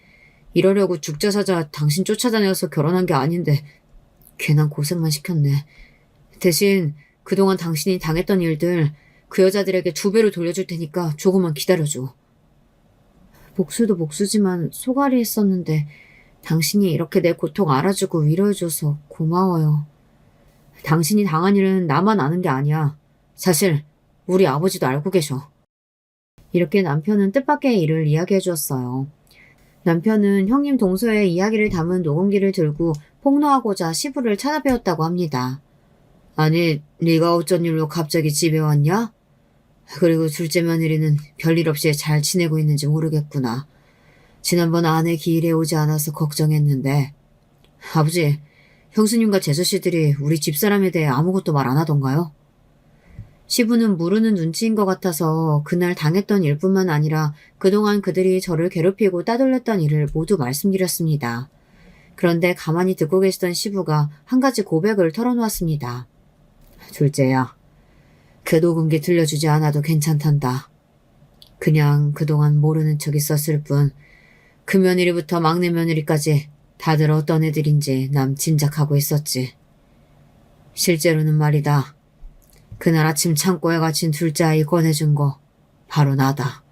이러려고 죽자 사자 당신 쫓아다녀서 결혼한 게 아닌데 괜한 고생만 시켰네. 대신 그동안 당신이 당했던 일들 그 여자들에게 2배로 돌려줄 테니까 조금만 기다려줘. 복수도 복수지만 소갈이 했었는데 당신이 이렇게 내 고통 알아주고 위로해줘서 고마워요. 당신이 당한 일은 나만 아는 게 아니야. 사실 우리 아버지도 알고 계셔. 이렇게 남편은 뜻밖의 일을 이야기해 주었어요. 남편은 형님 동서의 이야기를 담은 녹음기를 들고 폭로하고자 시부를 찾아뵈었다고 합니다. 아니, 네가 어쩐 일로 갑자기 집에 왔냐? 그리고 둘째 며느리는 별일 없이 잘 지내고 있는지 모르겠구나. 지난번 아내 기일에 오지 않아서 걱정했는데. 아버지, 형수님과 제수씨들이 우리 집사람에 대해 아무것도 말 안 하던가요? 시부는 모르는 눈치인 것 같아서 그날 당했던 일뿐만 아니라 그동안 그들이 저를 괴롭히고 따돌렸던 일을 모두 말씀드렸습니다. 그런데 가만히 듣고 계시던 시부가 한 가지 고백을 털어놓았습니다. 둘째야, 그 녹음기 들려주지 않아도 괜찮단다. 그냥 그동안 모르는 척 있었을 뿐 그 며느리부터 막내 며느리까지 다들 어떤 애들인지 남 짐작하고 있었지. 실제로는 말이다. 그날 아침 창고에 갇힌 둘째 아이 꺼내준 거 바로 나다.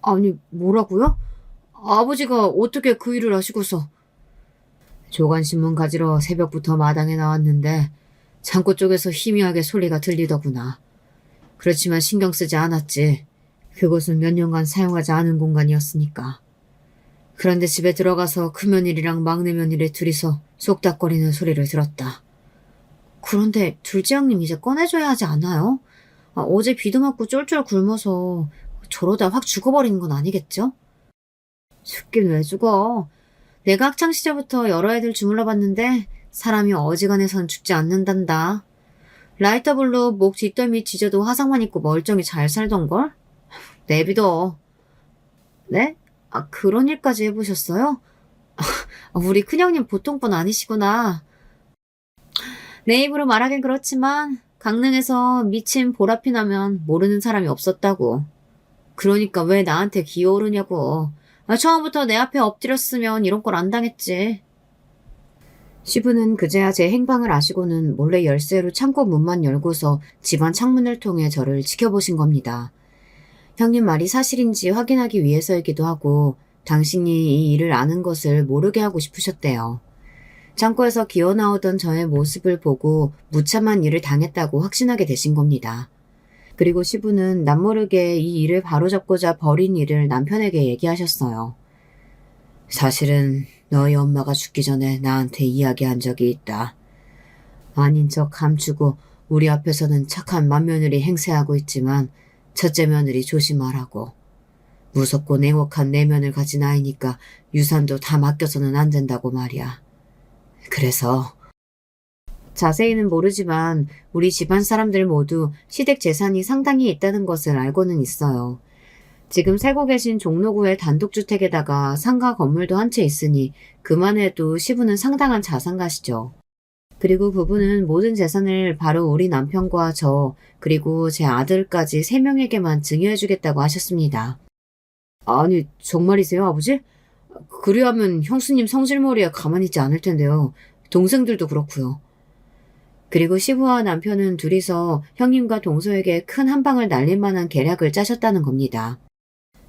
아니, 뭐라고요? 아버지가 어떻게 그 일을 하시고서? 조간신문 가지러 새벽부터 마당에 나왔는데 창고 쪽에서 희미하게 소리가 들리더구나. 그렇지만 신경 쓰지 않았지. 그곳은 몇 년간 사용하지 않은 공간이었으니까. 그런데 집에 들어가서 큰며느리랑 막내 며느리 둘이서 쏙닥거리는 소리를 들었다. 그런데 둘째 형님 이제 꺼내줘야 하지 않아요? 어제 비도 맞고 쫄쫄 굶어서 저러다 확 죽어버리는 건 아니겠죠? 죽긴 왜 죽어? 내가 학창시절부터 여러 애들 주물러 봤는데 사람이 어지간해선 죽지 않는단다. 라이터블로 목 뒷덜미 지져도 화상만 입고 멀쩡히 잘 살던걸? 내비둬. 네? 그런 일까지 해보셨어요? 우리 큰형님 보통 분 아니시구나. 내 입으로 말하긴 그렇지만 강릉에서 미친 보라피 나면 모르는 사람이 없었다고. 그러니까 왜 나한테 기어오르냐고. 처음부터 내 앞에 엎드렸으면 이런 걸 안 당했지. 시부는 그제야 제 행방을 아시고는 몰래 열쇠로 창고 문만 열고서 집안 창문을 통해 저를 지켜보신 겁니다. 형님 말이 사실인지 확인하기 위해서이기도 하고 당신이 이 일을 아는 것을 모르게 하고 싶으셨대요. 창고에서 기어나오던 저의 모습을 보고 무참한 일을 당했다고 확신하게 되신 겁니다. 그리고 시부는 남모르게 이 일을 바로잡고자 벌인 일을 남편에게 얘기하셨어요. 사실은 너희 엄마가 죽기 전에 나한테 이야기한 적이 있다. 아닌 척 감추고 우리 앞에서는 착한 맏며느리 행세하고 있지만 첫째 며느리 조심하라고. 무섭고 냉혹한 내면을 가진 아이니까 유산도 다 맡겨서는 안 된다고 말이야. 그래서 자세히는 모르지만 우리 집안 사람들 모두 시댁 재산이 상당히 있다는 것을 알고는 있어요. 지금 살고 계신 종로구의 단독주택에다가 상가 건물도 한 채 있으니 그만 해도 시부는 상당한 자산가시죠. 그리고 부부는 모든 재산을 바로 우리 남편과 저 그리고 제 아들까지 3명에게만 증여해주겠다고 하셨습니다. 아니, 정말이세요, 아버지? 그리하면 형수님 성질머리에 가만히 있지 않을 텐데요. 동생들도 그렇고요. 그리고 시부와 남편은 둘이서 형님과 동서에게 큰 한방을 날릴 만한 계략을 짜셨다는 겁니다.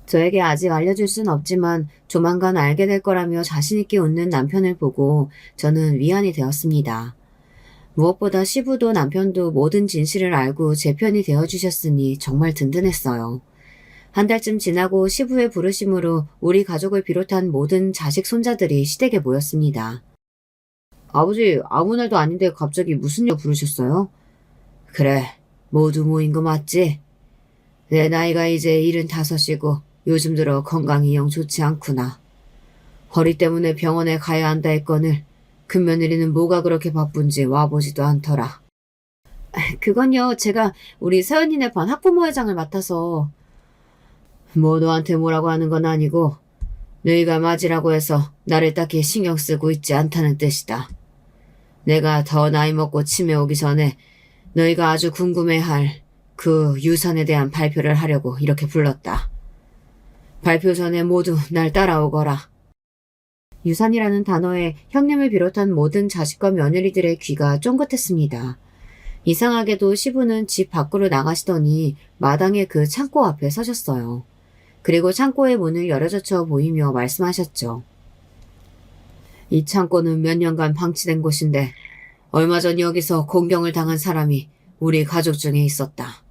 저에게 아직 알려줄 순 없지만 조만간 알게 될 거라며 자신있게 웃는 남편을 보고 저는 위안이 되었습니다. 무엇보다 시부도 남편도 모든 진실을 알고 제 편이 되어주셨으니 정말 든든했어요. 한 달쯤 지나고 시부의 부르심으로 우리 가족을 비롯한 모든 자식 손자들이 시댁에 모였습니다. 아버지, 아무 날도 아닌데 갑자기 무슨 일 부르셨어요? 그래, 모두 모인 거 맞지? 내 나이가 이제 75이고 요즘 들어 건강이 영 좋지 않구나. 허리 때문에 병원에 가야 한다 했거늘 큰며느리는 뭐가 그렇게 바쁜지 와보지도 않더라. 그건요, 제가 우리 서연이네 반 학부모회장을 맡아서. 뭐 너한테 뭐라고 하는 건 아니고 너희가 맞으라고 해서 나를 딱히 신경 쓰고 있지 않다는 뜻이다. 내가 더 나이 먹고 치매 오기 전에 너희가 아주 궁금해할 그 유산에 대한 발표를 하려고 이렇게 불렀다. 발표 전에 모두 날 따라오거라. 유산이라는 단어에 형님을 비롯한 모든 자식과 며느리들의 귀가 쫑긋했습니다. 이상하게도 시부는 집 밖으로 나가시더니 마당의 그 창고 앞에 서셨어요. 그리고 창고의 문을 열어젖혀 보이며 말씀하셨죠. 이 창고는 몇 년간 방치된 곳인데 얼마 전 여기서 공경을 당한 사람이 우리 가족 중에 있었다.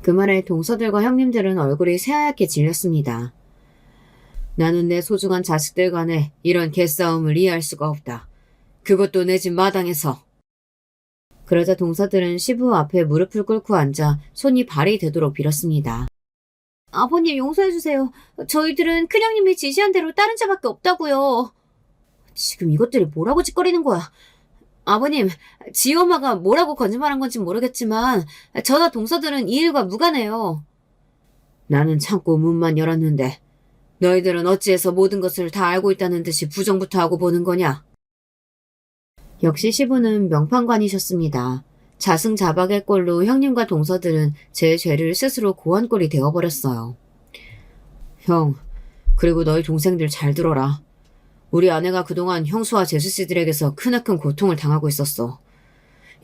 그 말에 동서들과 형님들은 얼굴이 새하얗게 질렸습니다. 나는 내 소중한 자식들 간에 이런 개싸움을 이해할 수가 없다. 그것도 내 집 마당에서. 그러자 동서들은 시부 앞에 무릎을 꿇고 앉아 손이 발이 되도록 빌었습니다. 아버님 용서해주세요. 저희들은 큰형님이 지시한 대로 따른 자밖에 없다고요. 지금 이것들이 뭐라고 짓거리는 거야. 아버님, 지희 엄마가 뭐라고 거짓말한 건지 모르겠지만 저나 동서들은 이 일과 무관해요. 나는 참고 문만 열었는데 너희들은 어찌해서 모든 것을 다 알고 있다는 듯이 부정부터 하고 보는 거냐? 역시 시부는 명판관이셨습니다. 자승자박의 꼴로 형님과 동서들은 제 죄를 스스로 고한 꼴이 되어버렸어요. 형, 그리고 너희 동생들 잘 들어라. 우리 아내가 그동안 형수와 제수씨들에게서 크나큰 고통을 당하고 있었어.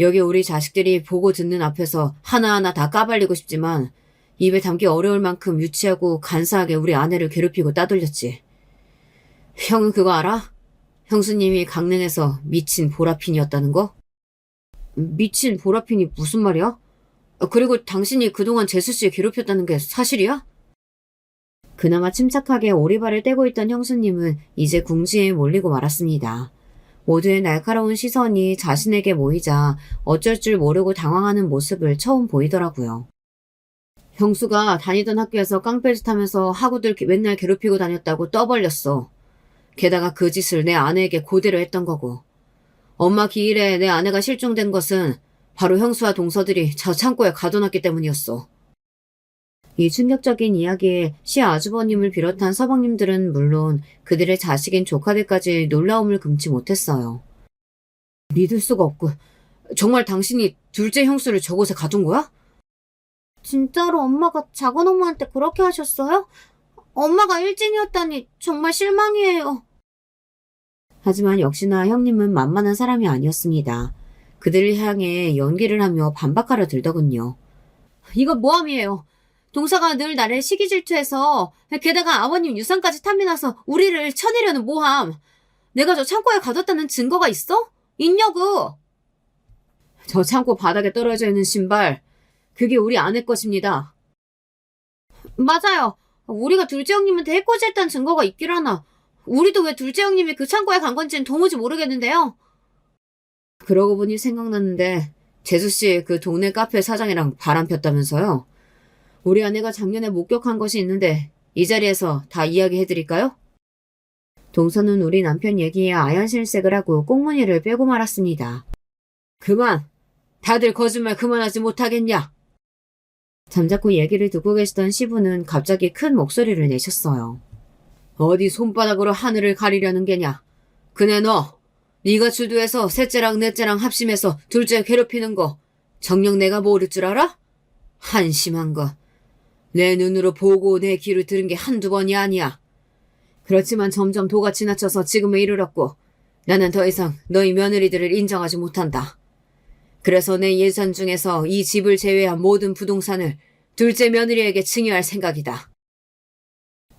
여기 우리 자식들이 보고 듣는 앞에서 하나하나 다 까발리고 싶지만 입에 담기 어려울 만큼 유치하고 간사하게 우리 아내를 괴롭히고 따돌렸지. 형은 그거 알아? 형수님이 강릉에서 미친 보라핀이었다는 거? 미친 보라핀이 무슨 말이야? 그리고 당신이 그동안 제수씨 괴롭혔다는 게 사실이야? 그나마 침착하게 오리발을 떼고 있던 형수님은 이제 궁지에 몰리고 말았습니다. 모두의 날카로운 시선이 자신에게 모이자 어쩔 줄 모르고 당황하는 모습을 처음 보이더라고요. 형수가 다니던 학교에서 깡패짓 하면서 학우들 맨날 괴롭히고 다녔다고 떠벌렸어. 게다가 그 짓을 내 아내에게 그대로 했던 거고. 엄마 기일에 내 아내가 실종된 것은 바로 형수와 동서들이 저 창고에 가둬놨기 때문이었어. 이 충격적인 이야기에 시아주버님을 비롯한 서방님들은 물론 그들의 자식인 조카들까지 놀라움을 금치 못했어요. 믿을 수가 없고 정말 당신이 둘째 형수를 저곳에 가둔 거야? 진짜로 엄마가 작은 엄마한테 그렇게 하셨어요? 엄마가 일진이었다니 정말 실망이에요. 하지만 역시나 형님은 만만한 사람이 아니었습니다. 그들을 향해 연기를 하며 반박하려 들더군요. 이건 모함이에요. 동서가 늘 나를 시기 질투해서 게다가 아버님 유산까지 탐내나서 우리를 쳐내려는 모함. 내가 저 창고에 가뒀다는 증거가 있어? 있냐고. 저 창고 바닥에 떨어져 있는 신발, 그게 우리 아내 것입니다. 맞아요. 우리가 둘째 형님한테 해코지했다는 증거가 있길 하나. 우리도 왜 둘째 형님이 그 창고에 간 건지는 도무지 모르겠는데요. 그러고 보니 생각났는데 재수씨 그 동네 카페 사장이랑 바람 폈다면서요? 우리 아내가 작년에 목격한 것이 있는데 이 자리에서 다 이야기해드릴까요? 동서는 우리 남편 얘기에 아연실색을 하고 꽁무니를 빼고 말았습니다. 그만! 다들 거짓말 그만하지 못하겠냐? 잠자코 얘기를 듣고 계시던 시부는 갑자기 큰 목소리를 내셨어요. 어디 손바닥으로 하늘을 가리려는 게냐? 그네 너, 네가 주도해서 셋째랑 넷째랑 합심해서 둘째 괴롭히는 거 정녕 내가 모를 줄 알아? 한심한 거. 내 눈으로 보고 내 귀로 들은 게 한두 번이 아니야. 그렇지만 점점 도가 지나쳐서 지금에 이르렀고 나는 더 이상 너희 며느리들을 인정하지 못한다. 그래서 내 예산 중에서 이 집을 제외한 모든 부동산을 둘째 며느리에게 증여할 생각이다.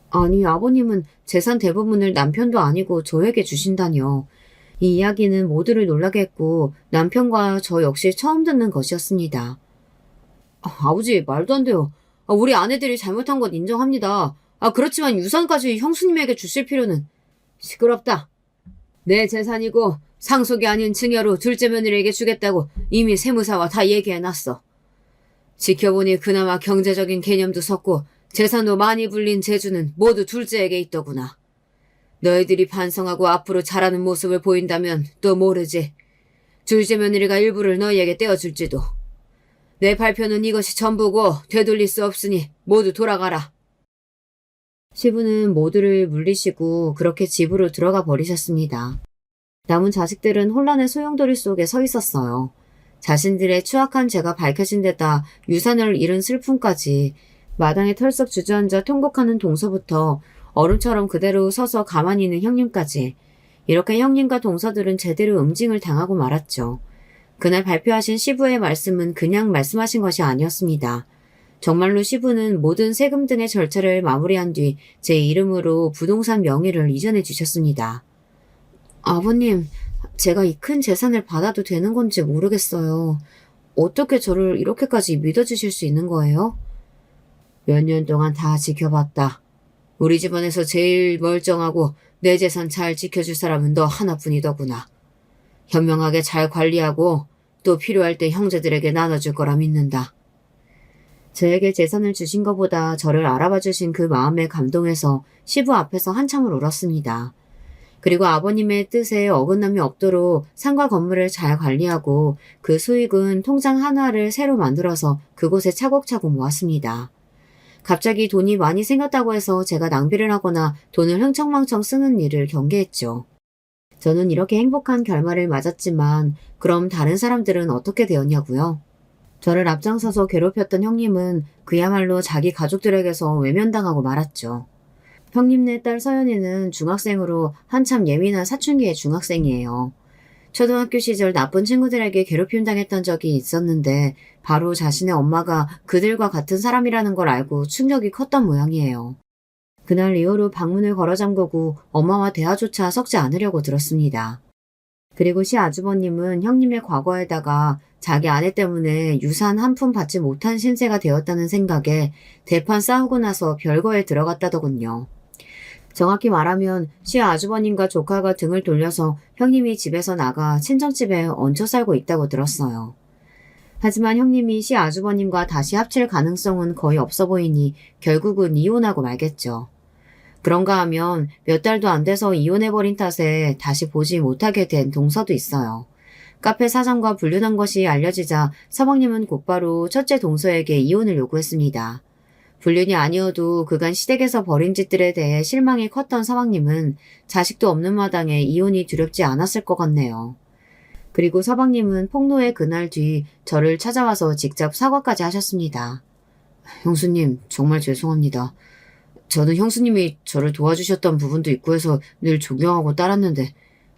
아니, 아버님은 재산 대부분을 남편도 아니고 저에게 주신다니요. 이 이야기는 모두를 놀라게 했고 남편과 저 역시 처음 듣는 것이었습니다. 아버지, 말도 안 돼요. 우리 아내들이 잘못한 건 인정합니다. 그렇지만 유산까지 형수님에게 주실 필요는... 시끄럽다. 내 재산이고 상속이 아닌 증여로 둘째 며느리에게 주겠다고 이미 세무사와 다 얘기해놨어. 지켜보니 그나마 경제적인 개념도 섰고 재산도 많이 불린 재주는 모두 둘째에게 있더구나. 너희들이 반성하고 앞으로 잘하는 모습을 보인다면 또 모르지. 둘째 며느리가 일부를 너희에게 떼어줄지도. 내 발표는 이것이 전부고 되돌릴 수 없으니 모두 돌아가라. 시부는 모두를 물리시고 그렇게 집으로 들어가 버리셨습니다. 남은 자식들은 혼란의 소용돌이 속에 서 있었어요. 자신들의 추악한 죄가 밝혀진 데다 유산을 잃은 슬픔까지 마당에 털썩 주저앉아 통곡하는 동서부터 얼음처럼 그대로 서서 가만히 있는 형님까지 이렇게 형님과 동서들은 제대로 응징을 당하고 말았죠. 그날 발표하신 시부의 말씀은 그냥 말씀하신 것이 아니었습니다. 정말로 시부는 모든 세금 등의 절차를 마무리한 뒤 제 이름으로 부동산 명의를 이전해 주셨습니다. 아버님, 제가 이 큰 재산을 받아도 되는 건지 모르겠어요. 어떻게 저를 이렇게까지 믿어주실 수 있는 거예요? 몇 년 동안 다 지켜봤다. 우리 집안에서 제일 멀쩡하고 내 재산 잘 지켜줄 사람은 너 하나뿐이더구나. 현명하게 잘 관리하고 또 필요할 때 형제들에게 나눠줄 거라 믿는다. 저에게 재산을 주신 것보다 저를 알아봐 주신 그 마음에 감동해서 시부 앞에서 한참을 울었습니다. 그리고 아버님의 뜻에 어긋남이 없도록 상가 건물을 잘 관리하고 그 수익은 통장 하나를 새로 만들어서 그곳에 차곡차곡 모았습니다. 갑자기 돈이 많이 생겼다고 해서 제가 낭비를 하거나 돈을 흥청망청 쓰는 일을 경계했죠. 저는 이렇게 행복한 결말을 맞았지만 그럼 다른 사람들은 어떻게 되었냐고요? 저를 앞장서서 괴롭혔던 형님은 그야말로 자기 가족들에게서 외면당하고 말았죠. 형님네 딸 서연이는 중학생으로 한참 예민한 사춘기의 중학생이에요. 초등학교 시절 나쁜 친구들에게 괴롭힘 당했던 적이 있었는데 바로 자신의 엄마가 그들과 같은 사람이라는 걸 알고 충격이 컸던 모양이에요. 그날 이후로 방문을 걸어 잠그고 엄마와 대화조차 섞지 않으려고 들었습니다. 그리고 시아주버님은 형님의 과거에다가 자기 아내 때문에 유산 한 푼 받지 못한 신세가 되었다는 생각에 대판 싸우고 나서 별거에 들어갔다더군요. 정확히 말하면 시아주버님과 조카가 등을 돌려서 형님이 집에서 나가 친정집에 얹혀 살고 있다고 들었어요. 하지만 형님이 시아주버님과 다시 합칠 가능성은 거의 없어 보이니 결국은 이혼하고 말겠죠. 그런가 하면 몇 달도 안 돼서 이혼해버린 탓에 다시 보지 못하게 된 동서도 있어요. 카페 사장과 불륜한 것이 알려지자 서방님은 곧바로 첫째 동서에게 이혼을 요구했습니다. 불륜이 아니어도 그간 시댁에서 벌인 짓들에 대해 실망이 컸던 서방님은 자식도 없는 마당에 이혼이 두렵지 않았을 것 같네요. 그리고 서방님은 폭로의 그날 뒤 저를 찾아와서 직접 사과까지 하셨습니다. 형수님, 정말 죄송합니다. 저는 형수님이 저를 도와주셨던 부분도 있고 해서 늘 존경하고 따랐는데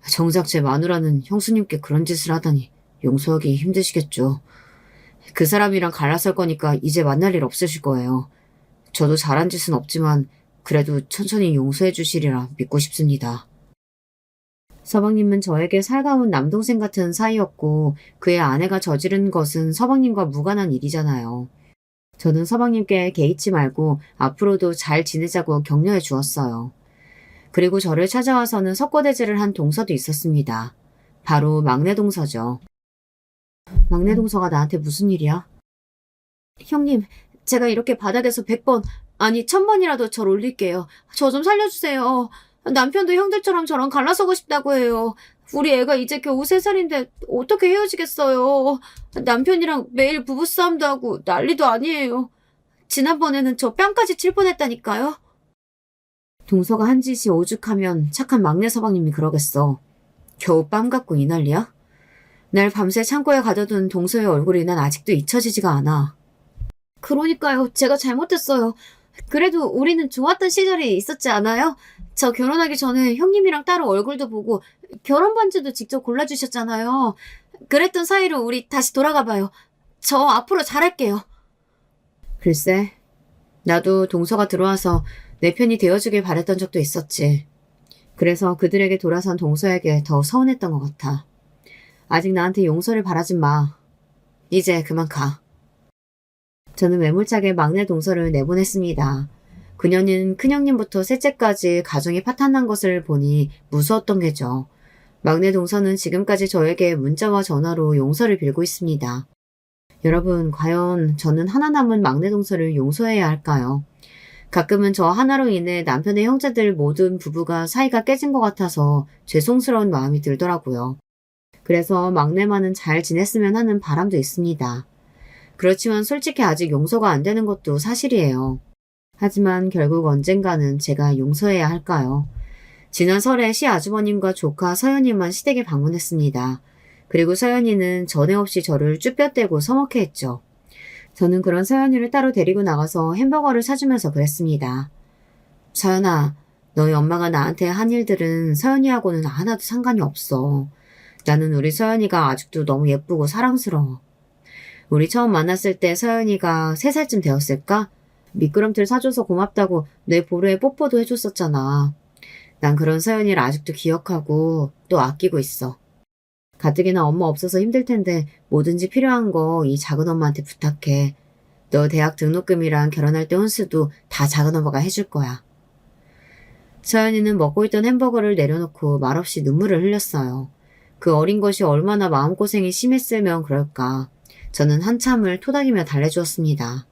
정작 제 마누라는 형수님께 그런 짓을 하다니 용서하기 힘드시겠죠. 그 사람이랑 갈라설 거니까 이제 만날 일 없으실 거예요. 저도 잘한 짓은 없지만 그래도 천천히 용서해 주시리라 믿고 싶습니다. 서방님은 저에게 살가운 남동생 같은 사이였고 그의 아내가 저지른 것은 서방님과 무관한 일이잖아요. 저는 서방님께 개의치 말고 앞으로도 잘 지내자고 격려해 주었어요. 그리고 저를 찾아와서는 석고대죄를 한 동서도 있었습니다. 바로 막내 동서죠. 막내 동서가 나한테 무슨 일이야? 형님, 제가 이렇게 바닥에서 100번, 아니 1000번이라도 절 올릴게요. 저 좀 살려주세요. 남편도 형들처럼 저랑 갈라서고 싶다고 해요. 우리 애가 이제 겨우 3살인데 어떻게 헤어지겠어요. 남편이랑 매일 부부싸움도 하고 난리도 아니에요. 지난번에는 저 뺨까지 칠 뻔했다니까요. 동서가 한 짓이 오죽하면 착한 막내 서방님이 그러겠어. 겨우 뺨 갖고 이 난리야? 날 밤새 창고에 가둬둔 동서의 얼굴이 난 아직도 잊혀지지가 않아. 그러니까요. 제가 잘못했어요. 그래도 우리는 좋았던 시절이 있었지 않아요? 저 결혼하기 전에 형님이랑 따로 얼굴도 보고 결혼 반지도 직접 골라주셨잖아요. 그랬던 사이로 우리 다시 돌아가봐요. 저 앞으로 잘할게요. 글쎄, 나도 동서가 들어와서 내 편이 되어주길 바랬던 적도 있었지. 그래서 그들에게 돌아선 동서에게 더 서운했던 것 같아. 아직 나한테 용서를 바라진 마. 이제 그만 가. 저는 매몰차게 막내 동서를 내보냈습니다. 그녀는 큰형님부터 셋째까지 가정이 파탄난 것을 보니 무서웠던 게죠. 막내 동서는 지금까지 저에게 문자와 전화로 용서를 빌고 있습니다. 여러분, 과연 저는 하나 남은 막내 동서를 용서해야 할까요? 가끔은 저 하나로 인해 남편의 형제들 모든 부부가 사이가 깨진 것 같아서 죄송스러운 마음이 들더라고요. 그래서 막내만은 잘 지냈으면 하는 바람도 있습니다. 그렇지만 솔직히 아직 용서가 안 되는 것도 사실이에요. 하지만 결국 언젠가는 제가 용서해야 할까요? 지난 설에 시아주버님과 조카 서연이만 시댁에 방문했습니다. 그리고 서연이는 전에 없이 저를 쭈뼛대고 서먹해 했죠. 저는 그런 서연이를 따로 데리고 나가서 햄버거를 사주면서 그랬습니다. 서연아, 너희 엄마가 나한테 한 일들은 서연이하고는 하나도 상관이 없어. 나는 우리 서연이가 아직도 너무 예쁘고 사랑스러워. 우리 처음 만났을 때 서연이가 3살쯤 되었을까? 미끄럼틀 사줘서 고맙다고 내 보루에 뽀뽀도 해줬었잖아. 난 그런 서연이를 아직도 기억하고 또 아끼고 있어. 가뜩이나 엄마 없어서 힘들 텐데 뭐든지 필요한 거 이 작은 엄마한테 부탁해. 너 대학 등록금이랑 결혼할 때 혼수도 다 작은 엄마가 해줄 거야. 서연이는 먹고 있던 햄버거를 내려놓고 말없이 눈물을 흘렸어요. 그 어린 것이 얼마나 마음고생이 심했으면 그럴까. 저는 한참을 토닥이며 달래주었습니다.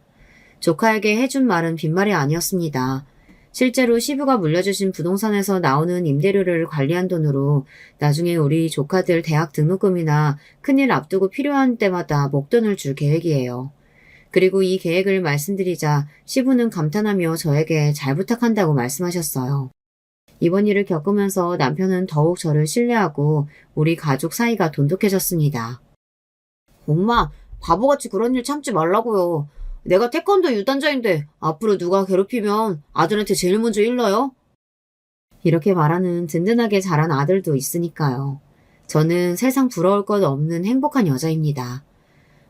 조카에게 해준 말은 빈말이 아니었습니다. 실제로 시부가 물려주신 부동산에서 나오는 임대료를 관리한 돈으로 나중에 우리 조카들 대학 등록금이나 큰일 앞두고 필요한 때마다 목돈을 줄 계획이에요. 그리고 이 계획을 말씀드리자 시부는 감탄하며 저에게 잘 부탁한다고 말씀하셨어요. 이번 일을 겪으면서 남편은 더욱 저를 신뢰하고 우리 가족 사이가 돈독해졌습니다. 엄마, 바보같이 그런 일 참지 말라고요. 내가 태권도 유단자인데 앞으로 누가 괴롭히면 아들한테 제일 먼저 일러요? 이렇게 말하는 든든하게 자란 아들도 있으니까요. 저는 세상 부러울 것 없는 행복한 여자입니다.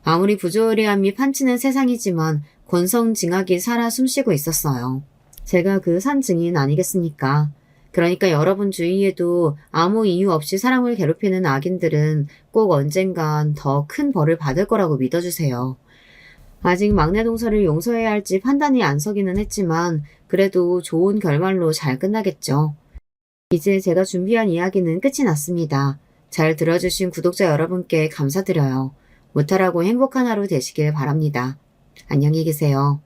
아무리 부조리함이 판치는 세상이지만 권성징악이 살아 숨쉬고 있었어요. 제가 그 산 증인 아니겠습니까? 그러니까 여러분 주위에도 아무 이유 없이 사람을 괴롭히는 악인들은 꼭 언젠간 더 큰 벌을 받을 거라고 믿어주세요. 아직 막내 동서를 용서해야 할지 판단이 안 서기는 했지만 그래도 좋은 결말로 잘 끝나겠죠. 이제 제가 준비한 이야기는 끝이 났습니다. 잘 들어주신 구독자 여러분께 감사드려요. 무탈하고 행복한 하루 되시길 바랍니다. 안녕히 계세요.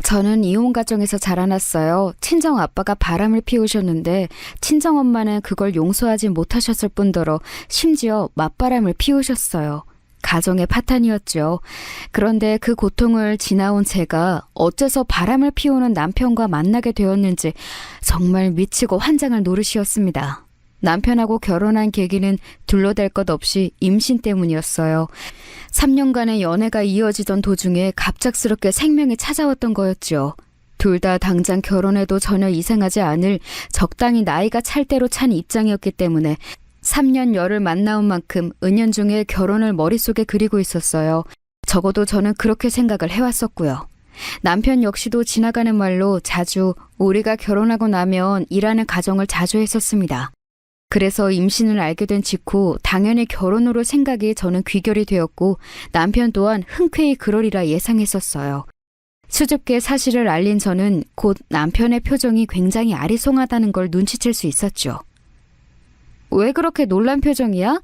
저는 이혼 가정에서 자라났어요. 친정 아빠가 바람을 피우셨는데 친정 엄마는 그걸 용서하지 못하셨을 뿐더러 심지어 맞바람을 피우셨어요. 가정의 파탄이었죠. 그런데 그 고통을 지나온 제가 어째서 바람을 피우는 남편과 만나게 되었는지 정말 미치고 환장할 노릇이었습니다. 남편하고 결혼한 계기는 둘러댈 것 없이 임신 때문이었어요. 3년간의 연애가 이어지던 도중에 갑작스럽게 생명이 찾아왔던 거였죠. 둘 다 당장 결혼해도 전혀 이상하지 않을 적당히 나이가 찰 대로 찬 입장이었기 때문에 3년 열을 만나온 만큼 은연중에 결혼을 머릿속에 그리고 있었어요. 적어도 저는 그렇게 생각을 해왔었고요. 남편 역시도 지나가는 말로 자주 우리가 결혼하고 나면 일하는 가정을 자주 했었습니다. 그래서 임신을 알게 된 직후 당연히 결혼으로 생각이 저는 귀결이 되었고 남편 또한 흔쾌히 그러리라 예상했었어요. 수줍게 사실을 알린 저는 곧 남편의 표정이 굉장히 아리송하다는 걸 눈치챌 수 있었죠. 왜 그렇게 놀란 표정이야?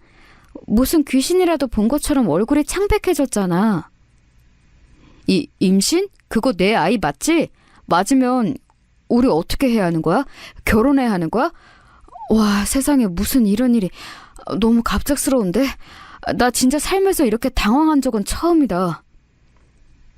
무슨 귀신이라도 본 것처럼 얼굴이 창백해졌잖아. 임신? 그거 내 아이 맞지? 맞으면 우리 어떻게 해야 하는 거야? 결혼해야 하는 거야? 와, 세상에 무슨 이런 일이. 너무 갑작스러운데? 나 진짜 살면서 이렇게 당황한 적은 처음이다.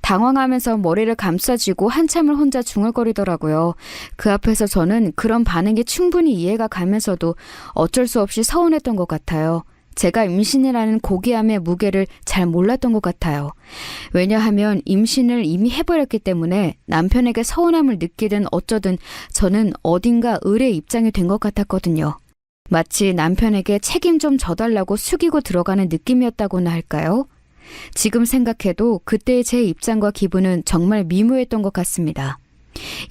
당황하면서 머리를 감싸쥐고 한참을 혼자 중얼거리더라고요. 그 앞에서 저는 그런 반응이 충분히 이해가 가면서도 어쩔 수 없이 서운했던 것 같아요. 제가 임신이라는 고귀함의 무게를 잘 몰랐던 것 같아요. 왜냐하면 임신을 이미 해버렸기 때문에 남편에게 서운함을 느끼든 어쩌든 저는 어딘가 을의 입장이 된 것 같았거든요. 마치 남편에게 책임 좀 져달라고 숙이고 들어가는 느낌이었다고나 할까요? 지금 생각해도 그때의 제 입장과 기분은 정말 미묘했던 것 같습니다.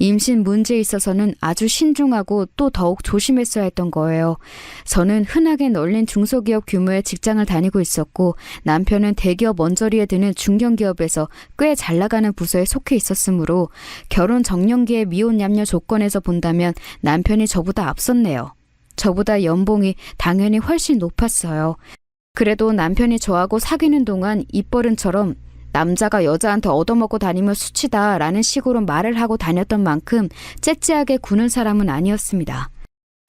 임신 문제에 있어서는 아주 신중하고 또 더욱 조심했어야 했던 거예요. 저는 흔하게 널린 중소기업 규모의 직장을 다니고 있었고 남편은 대기업 언저리에 드는 중견기업에서 꽤 잘 나가는 부서에 속해 있었으므로 결혼 정년기의 미혼 얌녀 조건에서 본다면 남편이 저보다 앞섰네요. 저보다 연봉이 당연히 훨씬 높았어요. 그래도 남편이 저하고 사귀는 동안 입버릇처럼 남자가 여자한테 얻어먹고 다니면 수치다라는 식으로 말을 하고 다녔던 만큼 째째하게 구는 사람은 아니었습니다.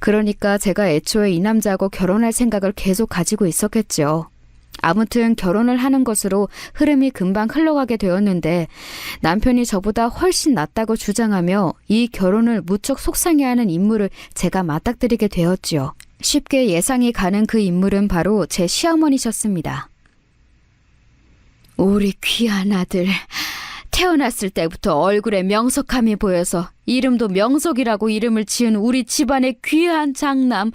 그러니까 제가 애초에 이 남자하고 결혼할 생각을 계속 가지고 있었겠죠. 아무튼 결혼을 하는 것으로 흐름이 금방 흘러가게 되었는데 남편이 저보다 훨씬 낫다고 주장하며 이 결혼을 무척 속상해하는 인물을 제가 맞닥뜨리게 되었지요. 쉽게 예상이 가는 그 인물은 바로 제 시어머니셨습니다. 우리 귀한 아들, 태어났을 때부터 얼굴에 명석함이 보여서 이름도 명석이라고 이름을 지은 우리 집안의 귀한 장남.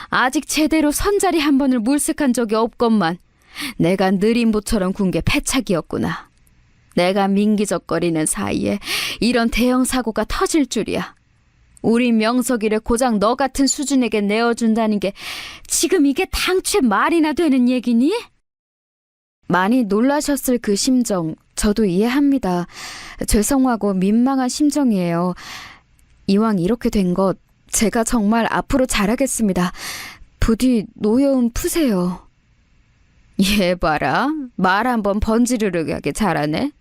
아직 제대로 선자리 한 번을 물색한 적이 없건만 내가 느림보처럼 군 게 패착이었구나. 내가 민기적거리는 사이에 이런 대형 사고가 터질 줄이야. 우리 명석이를 고작 너 같은 수준에게 내어준다는 게 지금 이게 당최 말이나 되는 얘기니? 많이 놀라셨을 그 심정, 저도 이해합니다. 죄송하고 민망한 심정이에요. 이왕 이렇게 된 것 제가 정말 앞으로 잘하겠습니다. 부디 노여움 푸세요. 얘 봐라. 말 한번 번지르르하게 잘하네.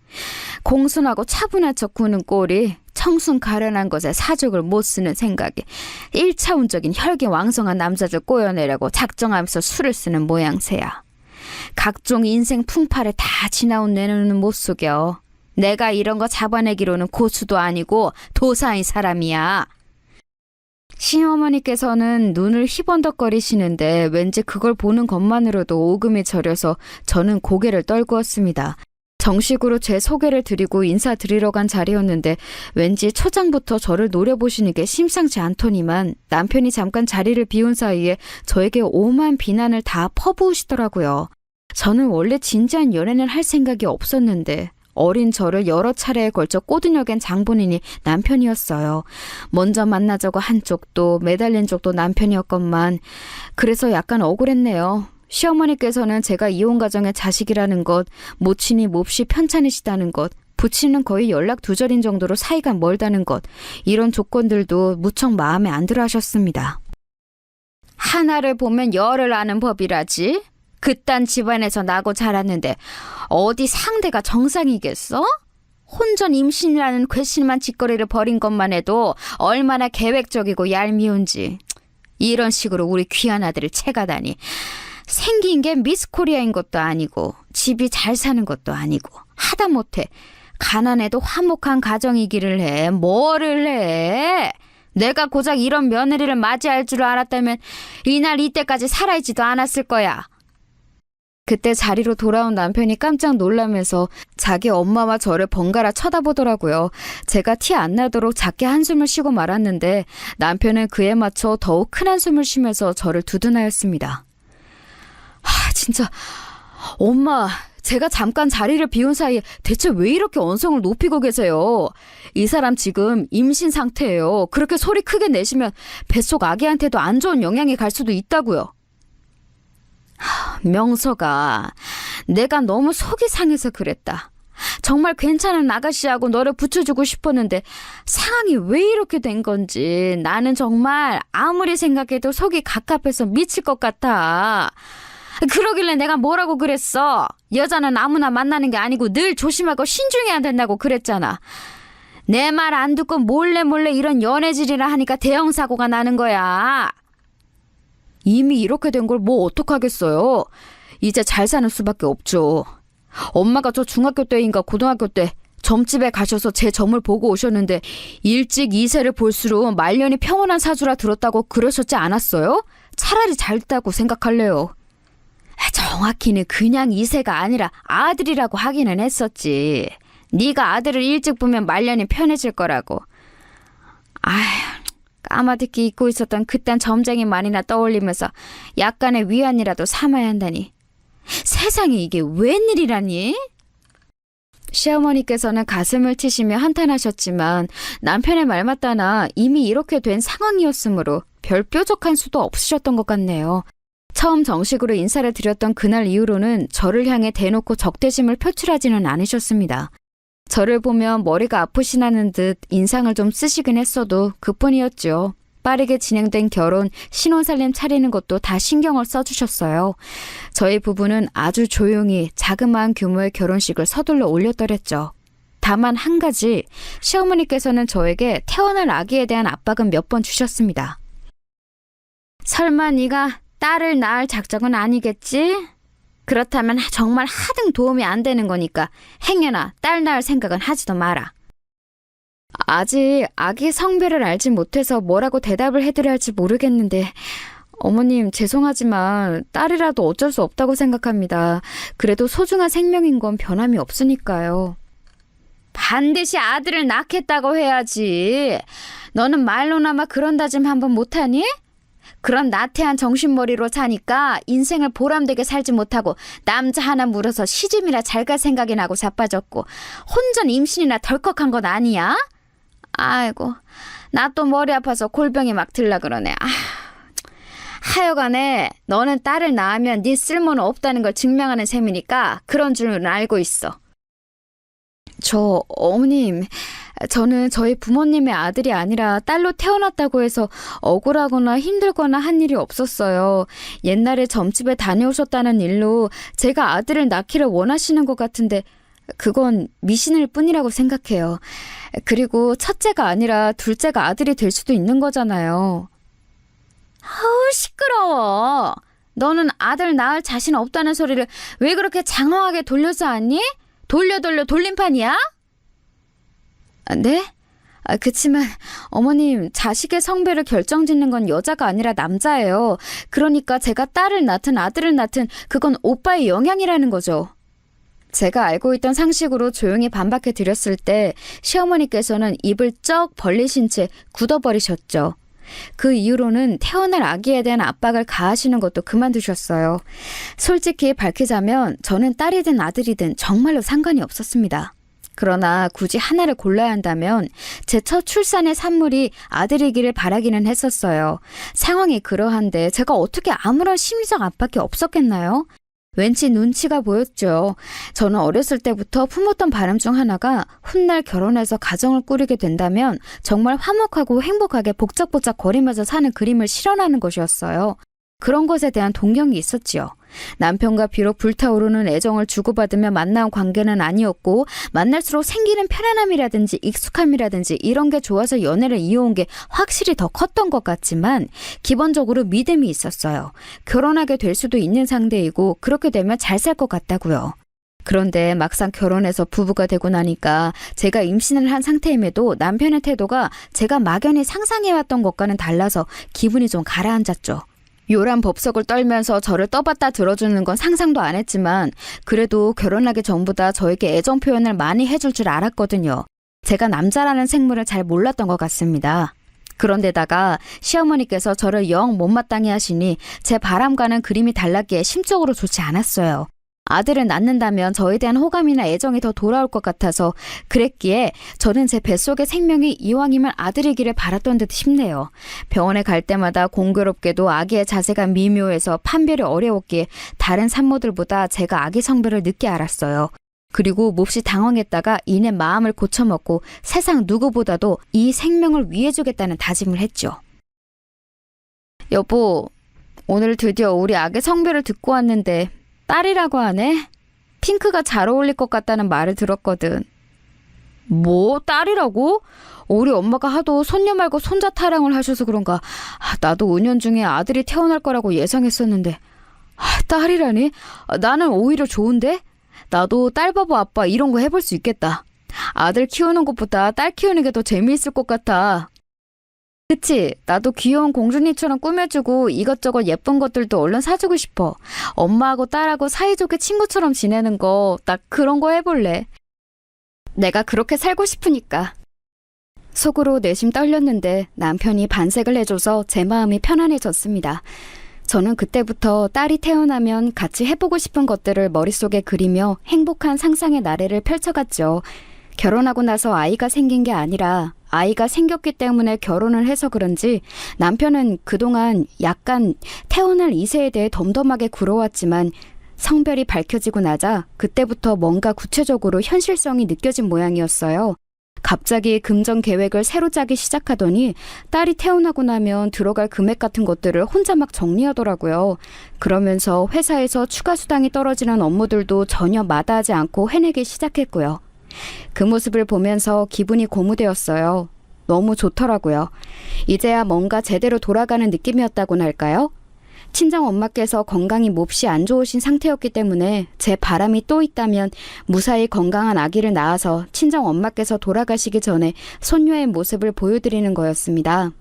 공손하고 차분한 척 구는 꼴이 청순 가련한 것에 사족을 못 쓰는 생각에 1차원적인 혈기왕성한 남자들 꼬여내려고 작정하면서 수를 쓰는 모양새야. 각종 인생 풍파를 다 지나온 내 눈은 못 속여. 내가 이런 거 잡아내기로는 고수도 아니고 도사인 사람이야. 시어머니께서는 눈을 휘번덕거리시는데 왠지 그걸 보는 것만으로도 오금이 저려서 저는 고개를 떨구었습니다. 정식으로 제 소개를 드리고 인사드리러 간 자리였는데 왠지 초장부터 저를 노려보시는 게 심상치 않더니만 남편이 잠깐 자리를 비운 사이에 저에게 오만 비난을 다 퍼부으시더라고요. 저는 원래 진지한 연애는 할 생각이 없었는데 어린 저를 여러 차례에 걸쳐 꼬드겨갠 장본인이 남편이었어요. 먼저 만나자고 한 쪽도 매달린 쪽도 남편이었건만 그래서 약간 억울했네요. 시어머니께서는 제가 이혼 가정의 자식이라는 것, 모친이 몹시 편찮으시다는 것, 부친은 거의 연락 두절인 정도로 사이가 멀다는 것, 이런 조건들도 무척 마음에 안 들어 하셨습니다. 하나를 보면 열을 아는 법이라지? 그딴 집안에서 나고 자랐는데 어디 상대가 정상이겠어? 혼전 임신이라는 괘씸한 짓거리를 벌인 것만 해도 얼마나 계획적이고 얄미운지. 이런 식으로 우리 귀한 아들을 채가다니. 생긴 게 미스 코리아인 것도 아니고 집이 잘 사는 것도 아니고 하다못해 가난해도 화목한 가정이기를 해. 뭐를 해? 내가 고작 이런 며느리를 맞이할 줄 알았다면 이날 이때까지 살아있지도 않았을 거야. 그때 자리로 돌아온 남편이 깜짝 놀라면서 자기 엄마와 저를 번갈아 쳐다보더라고요. 제가 티 안 나도록 작게 한숨을 쉬고 말았는데 남편은 그에 맞춰 더욱 큰 한숨을 쉬면서 저를 두둔하였습니다. 진짜 엄마, 제가 잠깐 자리를 비운 사이에 대체 왜 이렇게 언성을 높이고 계세요? 이 사람 지금 임신 상태예요. 그렇게 소리 크게 내시면 뱃속 아기한테도 안 좋은 영향이 갈 수도 있다고요. 명서가, 내가 너무 속이 상해서 그랬다. 정말 괜찮은 아가씨하고 너를 붙여주고 싶었는데 상황이 왜 이렇게 된 건지 나는 정말 아무리 생각해도 속이 갑갑해서 미칠 것 같아. 그러길래 내가 뭐라고 그랬어? 여자는 아무나 만나는 게 아니고 늘 조심하고 신중해야 된다고 그랬잖아. 내 말 안 듣고 몰래 이런 연애질이라 하니까 대형 사고가 나는 거야. 이미 이렇게 된 걸 뭐 어떡하겠어요. 이제 잘 사는 수밖에 없죠. 엄마가 저 중학교 때인가 고등학교 때 점집에 가셔서 제 점을 보고 오셨는데 일찍 이세를 볼수록 말년이 평온한 사주라 들었다고 그러셨지 않았어요? 차라리 잘 됐다고 생각할래요. 정확히는 그냥 이세가 아니라 아들이라고 하기는 했었지. 네가 아들을 일찍 보면 말년이 편해질 거라고. 아휴, 까마득히 잊고 있었던 그딴 점쟁이만이나 떠올리면서 약간의 위안이라도 삼아야 한다니. 세상에 이게 웬일이라니? 시어머니께서는 가슴을 치시며 한탄하셨지만 남편의 말 맞다나 이미 이렇게 된 상황이었으므로 별 뾰족한 수도 없으셨던 것 같네요. 처음 정식으로 인사를 드렸던 그날 이후로는 저를 향해 대놓고 적대심을 표출하지는 않으셨습니다. 저를 보면 머리가 아프시다는 듯 인상을 좀 쓰시긴 했어도 그뿐이었죠. 빠르게 진행된 결혼, 신혼살림 차리는 것도 다 신경을 써주셨어요. 저희 부부는 아주 조용히 자그마한 규모의 결혼식을 서둘러 올렸더랬죠. 다만 한 가지, 시어머니께서는 저에게 태어날 아기에 대한 압박은 몇 번 주셨습니다. 설마 네가 딸을 낳을 작정은 아니겠지? 그렇다면 정말 하등 도움이 안 되는 거니까 행여나 딸 낳을 생각은 하지도 마라. 아직 아기 성별을 알지 못해서 뭐라고 대답을 해드려야 할지 모르겠는데 어머님 죄송하지만 딸이라도 어쩔 수 없다고 생각합니다. 그래도 소중한 생명인 건 변함이 없으니까요. 반드시 아들을 낳겠다고 해야지. 너는 말로나마 그런 다짐 한번 못하니? 그런 나태한 정신머리로 사니까 인생을 보람되게 살지 못하고 남자 하나 물어서 시집이나 잘 갈 생각이 나고 자빠졌고 혼전 임신이나 덜컥한 건 아니야? 아이고, 나 또 머리 아파서 골병이 막 들라 그러네. 하여간에 너는 딸을 낳으면 네 쓸모는 없다는 걸 증명하는 셈이니까 그런 줄은 알고 있어. 어머님, 저는 저희 부모님의 아들이 아니라 딸로 태어났다고 해서 억울하거나 힘들거나 한 일이 없었어요. 옛날에 점집에 다녀오셨다는 일로 제가 아들을 낳기를 원하시는 것 같은데 그건 미신일 뿐이라고 생각해요. 그리고 첫째가 아니라 둘째가 아들이 될 수도 있는 거잖아요. 아우, 시끄러워. 너는 아들 낳을 자신 없다는 소리를 왜 그렇게 장황하게 돌려서 하니? 돌려 돌림판이야? 네? 그치만 어머님, 자식의 성별을 결정짓는 건 여자가 아니라 남자예요. 그러니까 제가 딸을 낳든 아들을 낳든 그건 오빠의 영향이라는 거죠. 제가 알고 있던 상식으로 조용히 반박해 드렸을 때 시어머니께서는 입을 쩍 벌리신 채 굳어버리셨죠. 그 이후로는 태어날 아기에 대한 압박을 가하시는 것도 그만두셨어요. 솔직히 밝히자면 저는 딸이든 아들이든 정말로 상관이 없었습니다. 그러나 굳이 하나를 골라야 한다면 제 첫 출산의 산물이 아들이기를 바라기는 했었어요. 상황이 그러한데 제가 어떻게 아무런 심리적 압박이 없었겠나요? 왠지 눈치가 보였죠. 저는 어렸을 때부터 품었던 바람 중 하나가 훗날 결혼해서 가정을 꾸리게 된다면 정말 화목하고 행복하게 복작복작 거리면서 사는 그림을 실현하는 것이었어요. 그런 것에 대한 동경이 있었지요. 남편과 비록 불타오르는 애정을 주고받으며 만나온 관계는 아니었고 만날수록 생기는 편안함이라든지 익숙함이라든지 이런 게 좋아서 연애를 이어온 게 확실히 더 컸던 것 같지만 기본적으로 믿음이 있었어요. 결혼하게 될 수도 있는 상대이고 그렇게 되면 잘 살 것 같다고요. 그런데 막상 결혼해서 부부가 되고 나니까 제가 임신을 한 상태임에도 남편의 태도가 제가 막연히 상상해왔던 것과는 달라서 기분이 좀 가라앉았죠. 요란 법석을 떨면서 저를 떠받다 들어주는 건 상상도 안 했지만 그래도 결혼하기 전보다 저에게 애정 표현을 많이 해줄 줄 알았거든요. 제가 남자라는 생물을 잘 몰랐던 것 같습니다. 그런데다가 시어머니께서 저를 영 못마땅해 하시니 제 바람과는 그림이 달랐기에 심적으로 좋지 않았어요. 아들을 낳는다면 저에 대한 호감이나 애정이 더 돌아올 것 같아서 그랬기에 저는 제 뱃속의 생명이 이왕이면 아들이기를 바랐던 듯 싶네요. 병원에 갈 때마다 공교롭게도 아기의 자세가 미묘해서 판별이 어려웠기에 다른 산모들보다 제가 아기 성별을 늦게 알았어요. 그리고 몹시 당황했다가 이내 마음을 고쳐먹고 세상 누구보다도 이 생명을 위해주겠다는 다짐을 했죠. 여보, 오늘 드디어 우리 아기 성별을 듣고 왔는데 딸이라고 하네? 핑크가 잘 어울릴 것 같다는 말을 들었거든. 뭐? 딸이라고? 우리 엄마가 하도 손녀 말고 손자 타령을 하셔서 그런가. 나도 은연중에 아들이 태어날 거라고 예상했었는데. 딸이라니? 나는 오히려 좋은데? 나도 딸바보 아빠 이런 거 해볼 수 있겠다. 아들 키우는 것보다 딸 키우는 게 더 재미있을 것 같아. 그치? 나도 귀여운 공주님처럼 꾸며주고 이것저것 예쁜 것들도 얼른 사주고 싶어. 엄마하고 딸하고 사이좋게 친구처럼 지내는 거, 나 그런 거 해볼래. 내가 그렇게 살고 싶으니까. 속으로 내심 떨렸는데 남편이 반색을 해줘서 제 마음이 편안해졌습니다. 저는 그때부터 딸이 태어나면 같이 해보고 싶은 것들을 머릿속에 그리며 행복한 상상의 나래를 펼쳐갔죠. 결혼하고 나서 아이가 생긴 게 아니라 아이가 생겼기 때문에 결혼을 해서 그런지 남편은 그동안 약간 태어날 이세에 대해 덤덤하게 굴어왔지만 성별이 밝혀지고 나자 그때부터 뭔가 구체적으로 현실성이 느껴진 모양이었어요. 갑자기 금전 계획을 새로 짜기 시작하더니 딸이 태어나고 나면 들어갈 금액 같은 것들을 혼자 막 정리하더라고요. 그러면서 회사에서 추가 수당이 떨어지는 업무들도 전혀 마다하지 않고 해내기 시작했고요. 그 모습을 보면서 기분이 고무되었어요. 너무 좋더라고요. 이제야 뭔가 제대로 돌아가는 느낌이었다고나 할까요? 친정 엄마께서 건강이 몹시 안 좋으신 상태였기 때문에 제 바람이 또 있다면 무사히 건강한 아기를 낳아서 친정 엄마께서 돌아가시기 전에 손녀의 모습을 보여드리는 거였습니다.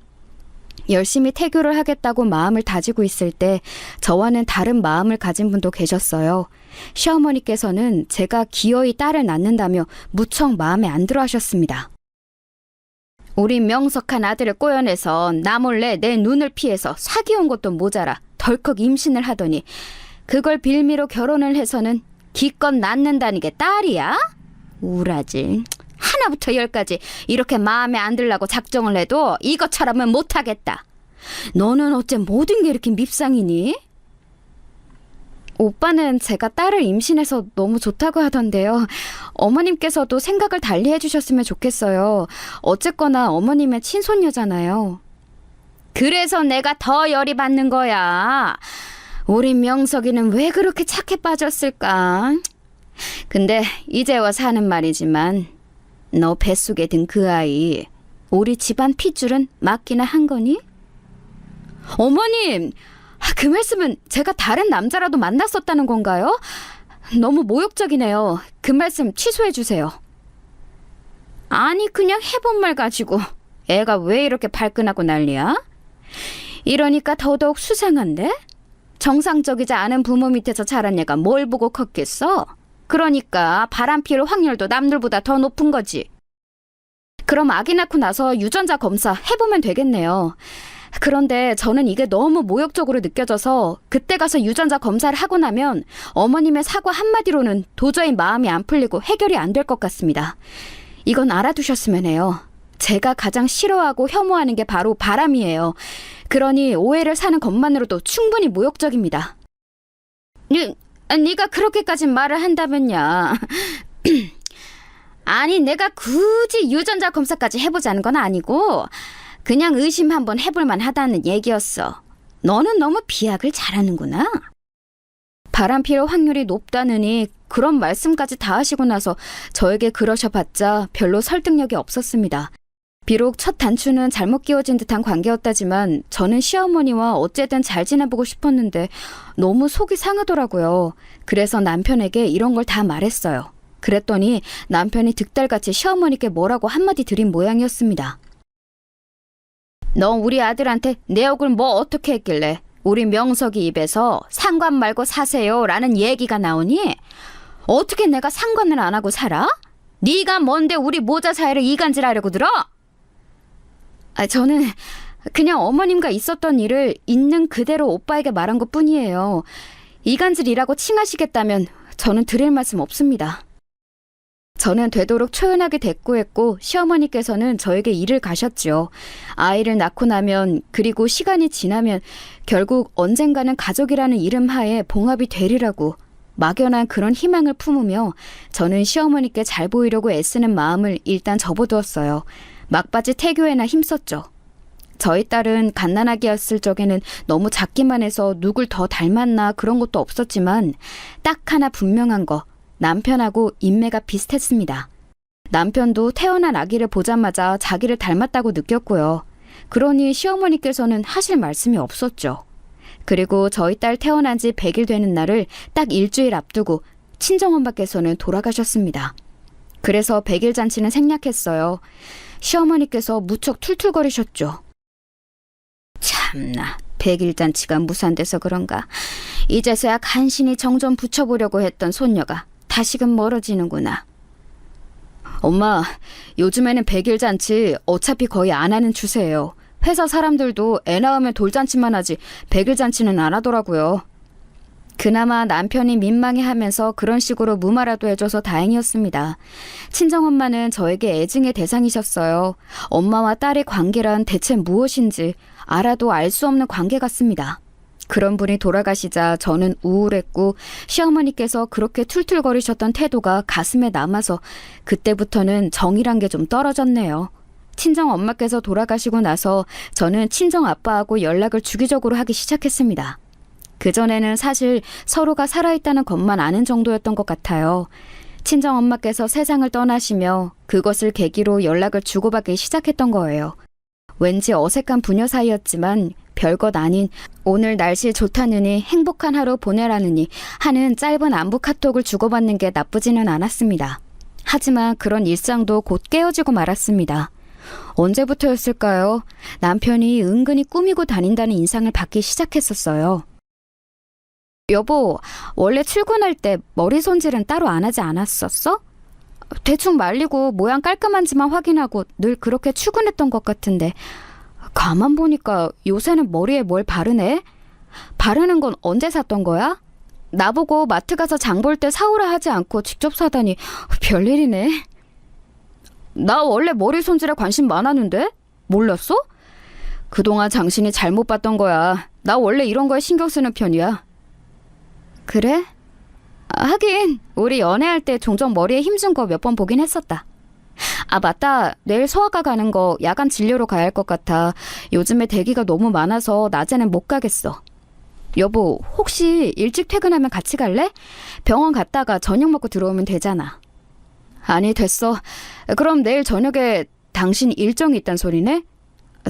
열심히 태교를 하겠다고 마음을 다지고 있을 때 저와는 다른 마음을 가진 분도 계셨어요. 시어머니께서는 제가 기어이 딸을 낳는다며 무척 마음에 안 들어 하셨습니다. 우리 명석한 아들을 꼬여내서 나 몰래 내 눈을 피해서 사귀어온 것도 모자라 덜컥 임신을 하더니 그걸 빌미로 결혼을 해서는 기껏 낳는다는 게 딸이야? 우라지. 하나부터 열까지 이렇게 마음에 안 들라고 작정을 해도 이것처럼은 못하겠다. 너는 어째 모든 게 이렇게 밉상이니? 오빠는 제가 딸을 임신해서 너무 좋다고 하던데요. 어머님께서도 생각을 달리 해주셨으면 좋겠어요. 어쨌거나 어머님의 친손녀잖아요. 그래서 내가 더 열이 받는 거야. 우리 명석이는 왜 그렇게 착해 빠졌을까? 근데 이제 와서 하는 말이지만 너 뱃속에 든 그 아이 우리 집안 핏줄은 맞기나 한 거니? 어머님! 그 말씀은 제가 다른 남자라도 만났었다는 건가요? 너무 모욕적이네요. 그 말씀 취소해 주세요. 아니 그냥 해본 말 가지고 애가 왜 이렇게 발끈하고 난리야? 이러니까 더더욱 수상한데? 정상적이지 않은 부모 밑에서 자란 애가 뭘 보고 컸겠어? 그러니까 바람 피울 확률도 남들보다 더 높은 거지. 그럼 아기 낳고 나서 유전자 검사 해보면 되겠네요. 그런데 저는 이게 너무 모욕적으로 느껴져서 그때 가서 유전자 검사를 하고 나면 어머님의 사과 한마디로는 도저히 마음이 안 풀리고 해결이 안 될 것 같습니다. 이건 알아두셨으면 해요. 제가 가장 싫어하고 혐오하는 게 바로 바람이에요. 그러니 오해를 사는 것만으로도 충분히 모욕적입니다. 네가 그렇게까지 말을 한다면야. 아니 내가 굳이 유전자 검사까지 해보자는 건 아니고 그냥 의심 한번 해볼 만하다는 얘기였어. 너는 너무 비약을 잘하는구나. 바람 피울 확률이 높다느니 그런 말씀까지 다 하시고 나서 저에게 그러셔봤자 별로 설득력이 없었습니다. 비록 첫 단추는 잘못 끼워진 듯한 관계였다지만 저는 시어머니와 어쨌든 잘 지내보고 싶었는데 너무 속이 상하더라고요. 그래서 남편에게 이런 걸 다 말했어요. 그랬더니 남편이 득달같이 시어머니께 뭐라고 한마디 드린 모양이었습니다. 너 우리 아들한테 내 얼굴 뭐 어떻게 했길래 우리 명석이 입에서 상관 말고 사세요 라는 얘기가 나오니? 어떻게 내가 상관을 안 하고 살아? 네가 뭔데 우리 모자 사이를 이간질하려고 들어? 저는 그냥 어머님과 있었던 일을 있는 그대로 오빠에게 말한 것뿐이에요. 이간질이라고 칭하시겠다면 저는 드릴 말씀 없습니다. 저는 되도록 초연하게 대꾸했고 시어머니께서는 저에게 일을 가셨죠. 아이를 낳고 나면 그리고 시간이 지나면 결국 언젠가는 가족이라는 이름 하에 봉합이 되리라고 막연한 그런 희망을 품으며 저는 시어머니께 잘 보이려고 애쓰는 마음을 일단 접어두었어요. 막바지 태교에나 힘썼죠. 저희 딸은 갓난아기였을 적에는 너무 작기만 해서 누굴 더 닮았나 그런 것도 없었지만 딱 하나 분명한 거 남편하고 인매가 비슷했습니다. 남편도 태어난 아기를 보자마자 자기를 닮았다고 느꼈고요. 그러니 시어머니께서는 하실 말씀이 없었죠. 그리고 저희 딸 태어난 지 100일 되는 날을 딱 일주일 앞두고 친정엄마께서는 돌아가셨습니다. 그래서 100일 잔치는 생략했어요. 시어머니께서 무척 툴툴거리셨죠. 참나 100일 잔치가 무산돼서 그런가. 이제서야 간신히 정 좀 붙여보려고 했던 손녀가 다시금 멀어지는구나. 엄마, 요즘에는 100일 잔치 어차피 거의 안 하는 추세예요. 회사 사람들도 애 낳으면 돌잔치만 하지 100일 잔치는 안 하더라고요. 그나마 남편이 민망해하면서 그런 식으로 무마라도 해줘서 다행이었습니다. 친정엄마는 저에게 애증의 대상이셨어요. 엄마와 딸의 관계란 대체 무엇인지 알아도 알 수 없는 관계 같습니다. 그런 분이 돌아가시자 저는 우울했고 시어머니께서 그렇게 툴툴거리셨던 태도가 가슴에 남아서 그때부터는 정이란 게 좀 떨어졌네요. 친정엄마께서 돌아가시고 나서 저는 친정아빠하고 연락을 주기적으로 하기 시작했습니다. 그전에는 사실 서로가 살아있다는 것만 아는 정도였던 것 같아요. 친정엄마께서 세상을 떠나시며 그것을 계기로 연락을 주고받기 시작했던 거예요. 왠지 어색한 부녀 사이였지만 별것 아닌 오늘 날씨 좋다느니 행복한 하루 보내라느니 하는 짧은 안부 카톡을 주고받는 게 나쁘지는 않았습니다. 하지만 그런 일상도 곧 깨어지고 말았습니다. 언제부터였을까요? 남편이 은근히 꾸미고 다닌다는 인상을 받기 시작했었어요. 여보, 원래 출근할 때 머리 손질은 따로 안 하지 않았었어? 대충 말리고 모양 깔끔한지만 확인하고 늘 그렇게 출근했던 것 같은데 가만 보니까 요새는 머리에 뭘 바르네? 바르는 건 언제 샀던 거야? 나보고 마트 가서 장 볼 때 사오라 하지 않고 직접 사다니 별일이네. 나 원래 머리 손질에 관심 많았는데? 몰랐어? 그동안 당신이 잘못 봤던 거야. 나 원래 이런 거에 신경 쓰는 편이야. 그래? 하긴 우리 연애할 때 종종 머리에 힘준 거 몇 번 보긴 했었다. 아, 맞다. 내일 소아과 가는 거 야간 진료로 가야 할 것 같아. 요즘에 대기가 너무 많아서 낮에는 못 가겠어. 여보, 혹시 일찍 퇴근하면 같이 갈래? 병원 갔다가 저녁 먹고 들어오면 되잖아. 아니, 됐어. 그럼 내일 저녁에 당신 일정이 있단 소리네?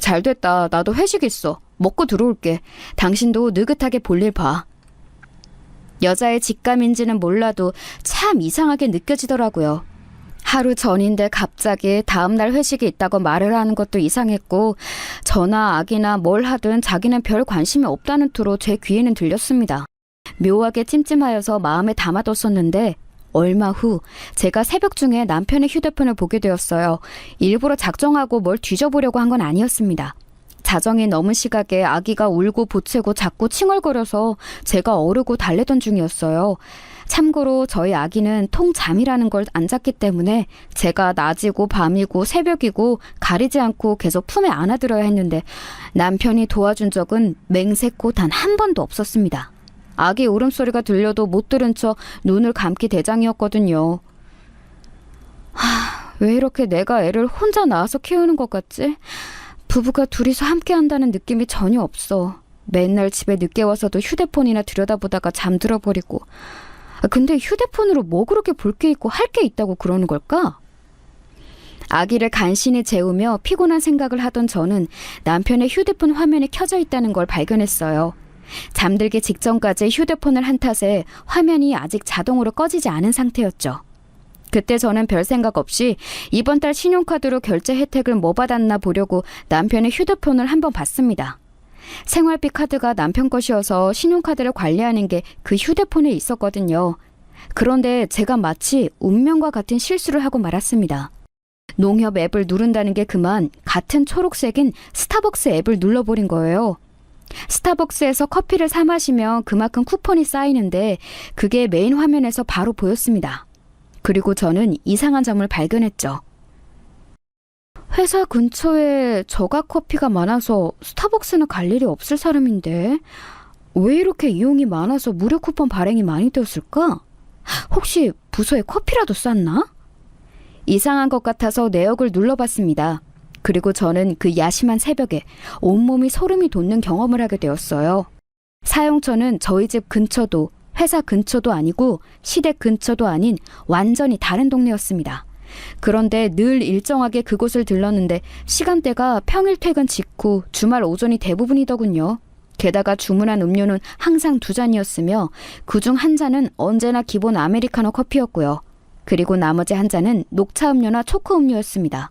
잘 됐다. 나도 회식 있어. 먹고 들어올게. 당신도 느긋하게 볼일 봐. 여자의 직감인지는 몰라도 참 이상하게 느껴지더라고요. 하루 전인데 갑자기 다음날 회식이 있다고 말을 하는 것도 이상했고, 저나 아기나 뭘 하든 자기는 별 관심이 없다는 투로 제 귀에는 들렸습니다. 묘하게 찜찜하여서 마음에 담아뒀었는데 얼마 후 제가 새벽 중에 남편의 휴대폰을 보게 되었어요. 일부러 작정하고 뭘 뒤져보려고 한 건 아니었습니다. 자정이 넘은 시각에 아기가 울고 보채고 자꾸 칭얼거려서 제가 어르고 달래던 중이었어요. 참고로 저희 아기는 통잠이라는 걸 안 잤기 때문에 제가 낮이고 밤이고 새벽이고 가리지 않고 계속 품에 안아들어야 했는데 남편이 도와준 적은 맹세코 단 한 번도 없었습니다. 아기 울음소리가 들려도 못 들은 척 눈을 감기 대장이었거든요. 왜 이렇게 내가 애를 혼자 낳아서 키우는 것 같지? 부부가 둘이서 함께 한다는 느낌이 전혀 없어. 맨날 집에 늦게 와서도 휴대폰이나 들여다보다가 잠들어 버리고. 근데 휴대폰으로 뭐 그렇게 볼 게 있고 할 게 있다고 그러는 걸까? 아기를 간신히 재우며 피곤한 생각을 하던 저는 남편의 휴대폰 화면이 켜져 있다는 걸 발견했어요. 잠들기 직전까지 휴대폰을 한 탓에 화면이 아직 자동으로 꺼지지 않은 상태였죠. 그때 저는 별 생각 없이 이번 달 신용카드로 결제 혜택을 뭐 받았나 보려고 남편의 휴대폰을 한번 봤습니다. 생활비 카드가 남편 것이어서 신용카드를 관리하는 게 그 휴대폰에 있었거든요. 그런데 제가 마치 운명과 같은 실수를 하고 말았습니다. 농협 앱을 누른다는 게 그만 같은 초록색인 스타벅스 앱을 눌러버린 거예요. 스타벅스에서 커피를 사 마시면 그만큼 쿠폰이 쌓이는데 그게 메인 화면에서 바로 보였습니다. 그리고 저는 이상한 점을 발견했죠. 회사 근처에 저가 커피가 많아서 스타벅스는 갈 일이 없을 사람인데 왜 이렇게 이용이 많아서 무료 쿠폰 발행이 많이 되었을까? 혹시 부서에 커피라도 쌌나? 이상한 것 같아서 내역을 눌러봤습니다. 그리고 저는 그 야심한 새벽에 온몸이 소름이 돋는 경험을 하게 되었어요. 사용처는 저희 집 근처도 회사 근처도 아니고 시댁 근처도 아닌 완전히 다른 동네였습니다. 그런데 늘 일정하게 그곳을 들렀는데 시간대가 평일 퇴근 직후 주말 오전이 대부분이더군요. 게다가 주문한 음료는 항상 2잔이었으며 그중 한 잔은 언제나 기본 아메리카노 커피였고요. 그리고 나머지 한 잔은 녹차 음료나 초코 음료였습니다.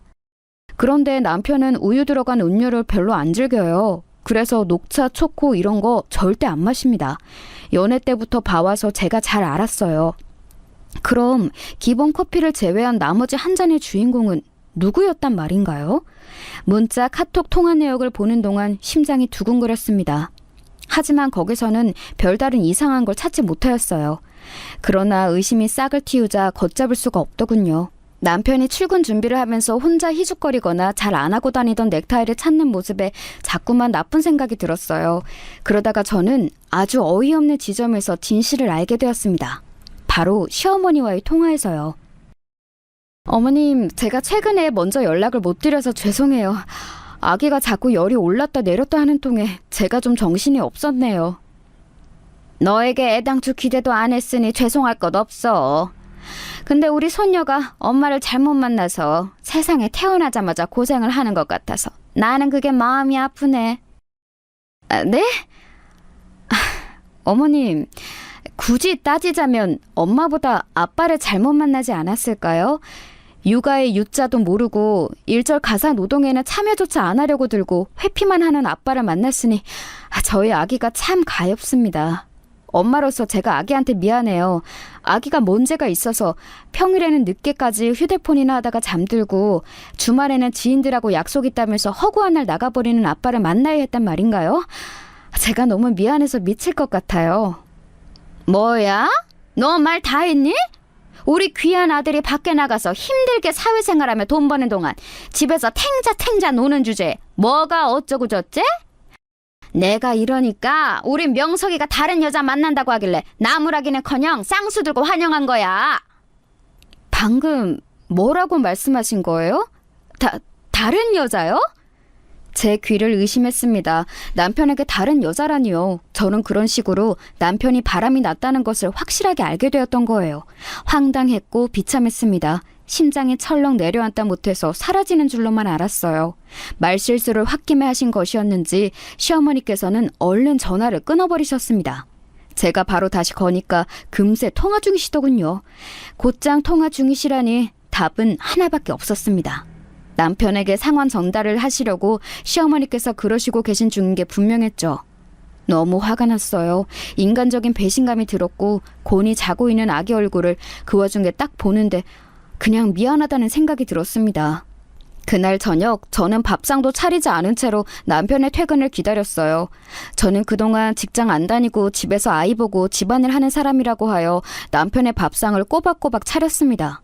그런데 남편은 우유 들어간 음료를 별로 안 즐겨요. 그래서 녹차, 초코 이런 거 절대 안 마십니다. 연애 때부터 봐와서 제가 잘 알았어요. 그럼 기본 커피를 제외한 나머지 한 잔의 주인공은 누구였단 말인가요? 문자, 카톡 통화 내역을 보는 동안 심장이 두근거렸습니다. 하지만 거기서는 별다른 이상한 걸 찾지 못하였어요. 그러나 의심이 싹을 틔우자 걷잡을 수가 없더군요. 남편이 출근 준비를 하면서 혼자 희죽거리거나 잘 안 하고 다니던 넥타이를 찾는 모습에 자꾸만 나쁜 생각이 들었어요. 그러다가 저는 아주 어이없는 지점에서 진실을 알게 되었습니다. 바로 시어머니와의 통화에서요. 어머님, 제가 최근에 먼저 연락을 못 드려서 죄송해요. 아기가 자꾸 열이 올랐다 내렸다 하는 통에 제가 좀 정신이 없었네요. 너에게 애당초 기대도 안 했으니 죄송할 것 없어. 근데 우리 손녀가 엄마를 잘못 만나서 세상에 태어나자마자 고생을 하는 것 같아서 나는 그게 마음이 아프네. 네? 어머님, 굳이 따지자면 엄마보다 아빠를 잘못 만나지 않았을까요? 육아의 유자도 모르고 일절 가사 노동에는 참여조차 안 하려고 들고 회피만 하는 아빠를 만났으니 저희 아기가 참 가엾습니다. 엄마로서 제가 아기한테 미안해요. 아기가 문제가 있어서 평일에는 늦게까지 휴대폰이나 하다가 잠들고 주말에는 지인들하고 약속 있다면서 허구한 날 나가버리는 아빠를 만나야 했단 말인가요? 제가 너무 미안해서 미칠 것 같아요. 뭐야? 너 말 다 했니? 우리 귀한 아들이 밖에 나가서 힘들게 사회생활하며 돈 버는 동안 집에서 탱자 노는 주제에 뭐가 어쩌고 저쩌지? 내가 이러니까 우린 명석이가 다른 여자 만난다고 하길래 나무라기는커녕 쌍수 들고 환영한 거야. 방금 뭐라고 말씀하신 거예요? 다른 여자요? 제 귀를 의심했습니다. 남편에게 다른 여자라니요. 저는 그런 식으로 남편이 바람이 났다는 것을 확실하게 알게 되었던 거예요. 황당했고 비참했습니다. 심장이 철렁 내려앉다 못해서 사라지는 줄로만 알았어요. 말실수를 홧김에 하신 것이었는지 시어머니께서는 얼른 전화를 끊어버리셨습니다. 제가 바로 다시 거니까 금세 통화 중이시더군요. 곧장 통화 중이시라니 답은 하나밖에 없었습니다. 남편에게 상황 전달을 하시려고 시어머니께서 그러시고 계신 중인 게 분명했죠. 너무 화가 났어요. 인간적인 배신감이 들었고 곤히 자고 있는 아기 얼굴을 그 와중에 딱 보는데 그냥 미안하다는 생각이 들었습니다. 그날 저녁 저는 밥상도 차리지 않은 채로 남편의 퇴근을 기다렸어요. 저는 그동안 직장 안 다니고 집에서 아이 보고 집안일 하는 사람이라고 하여 남편의 밥상을 꼬박꼬박 차렸습니다.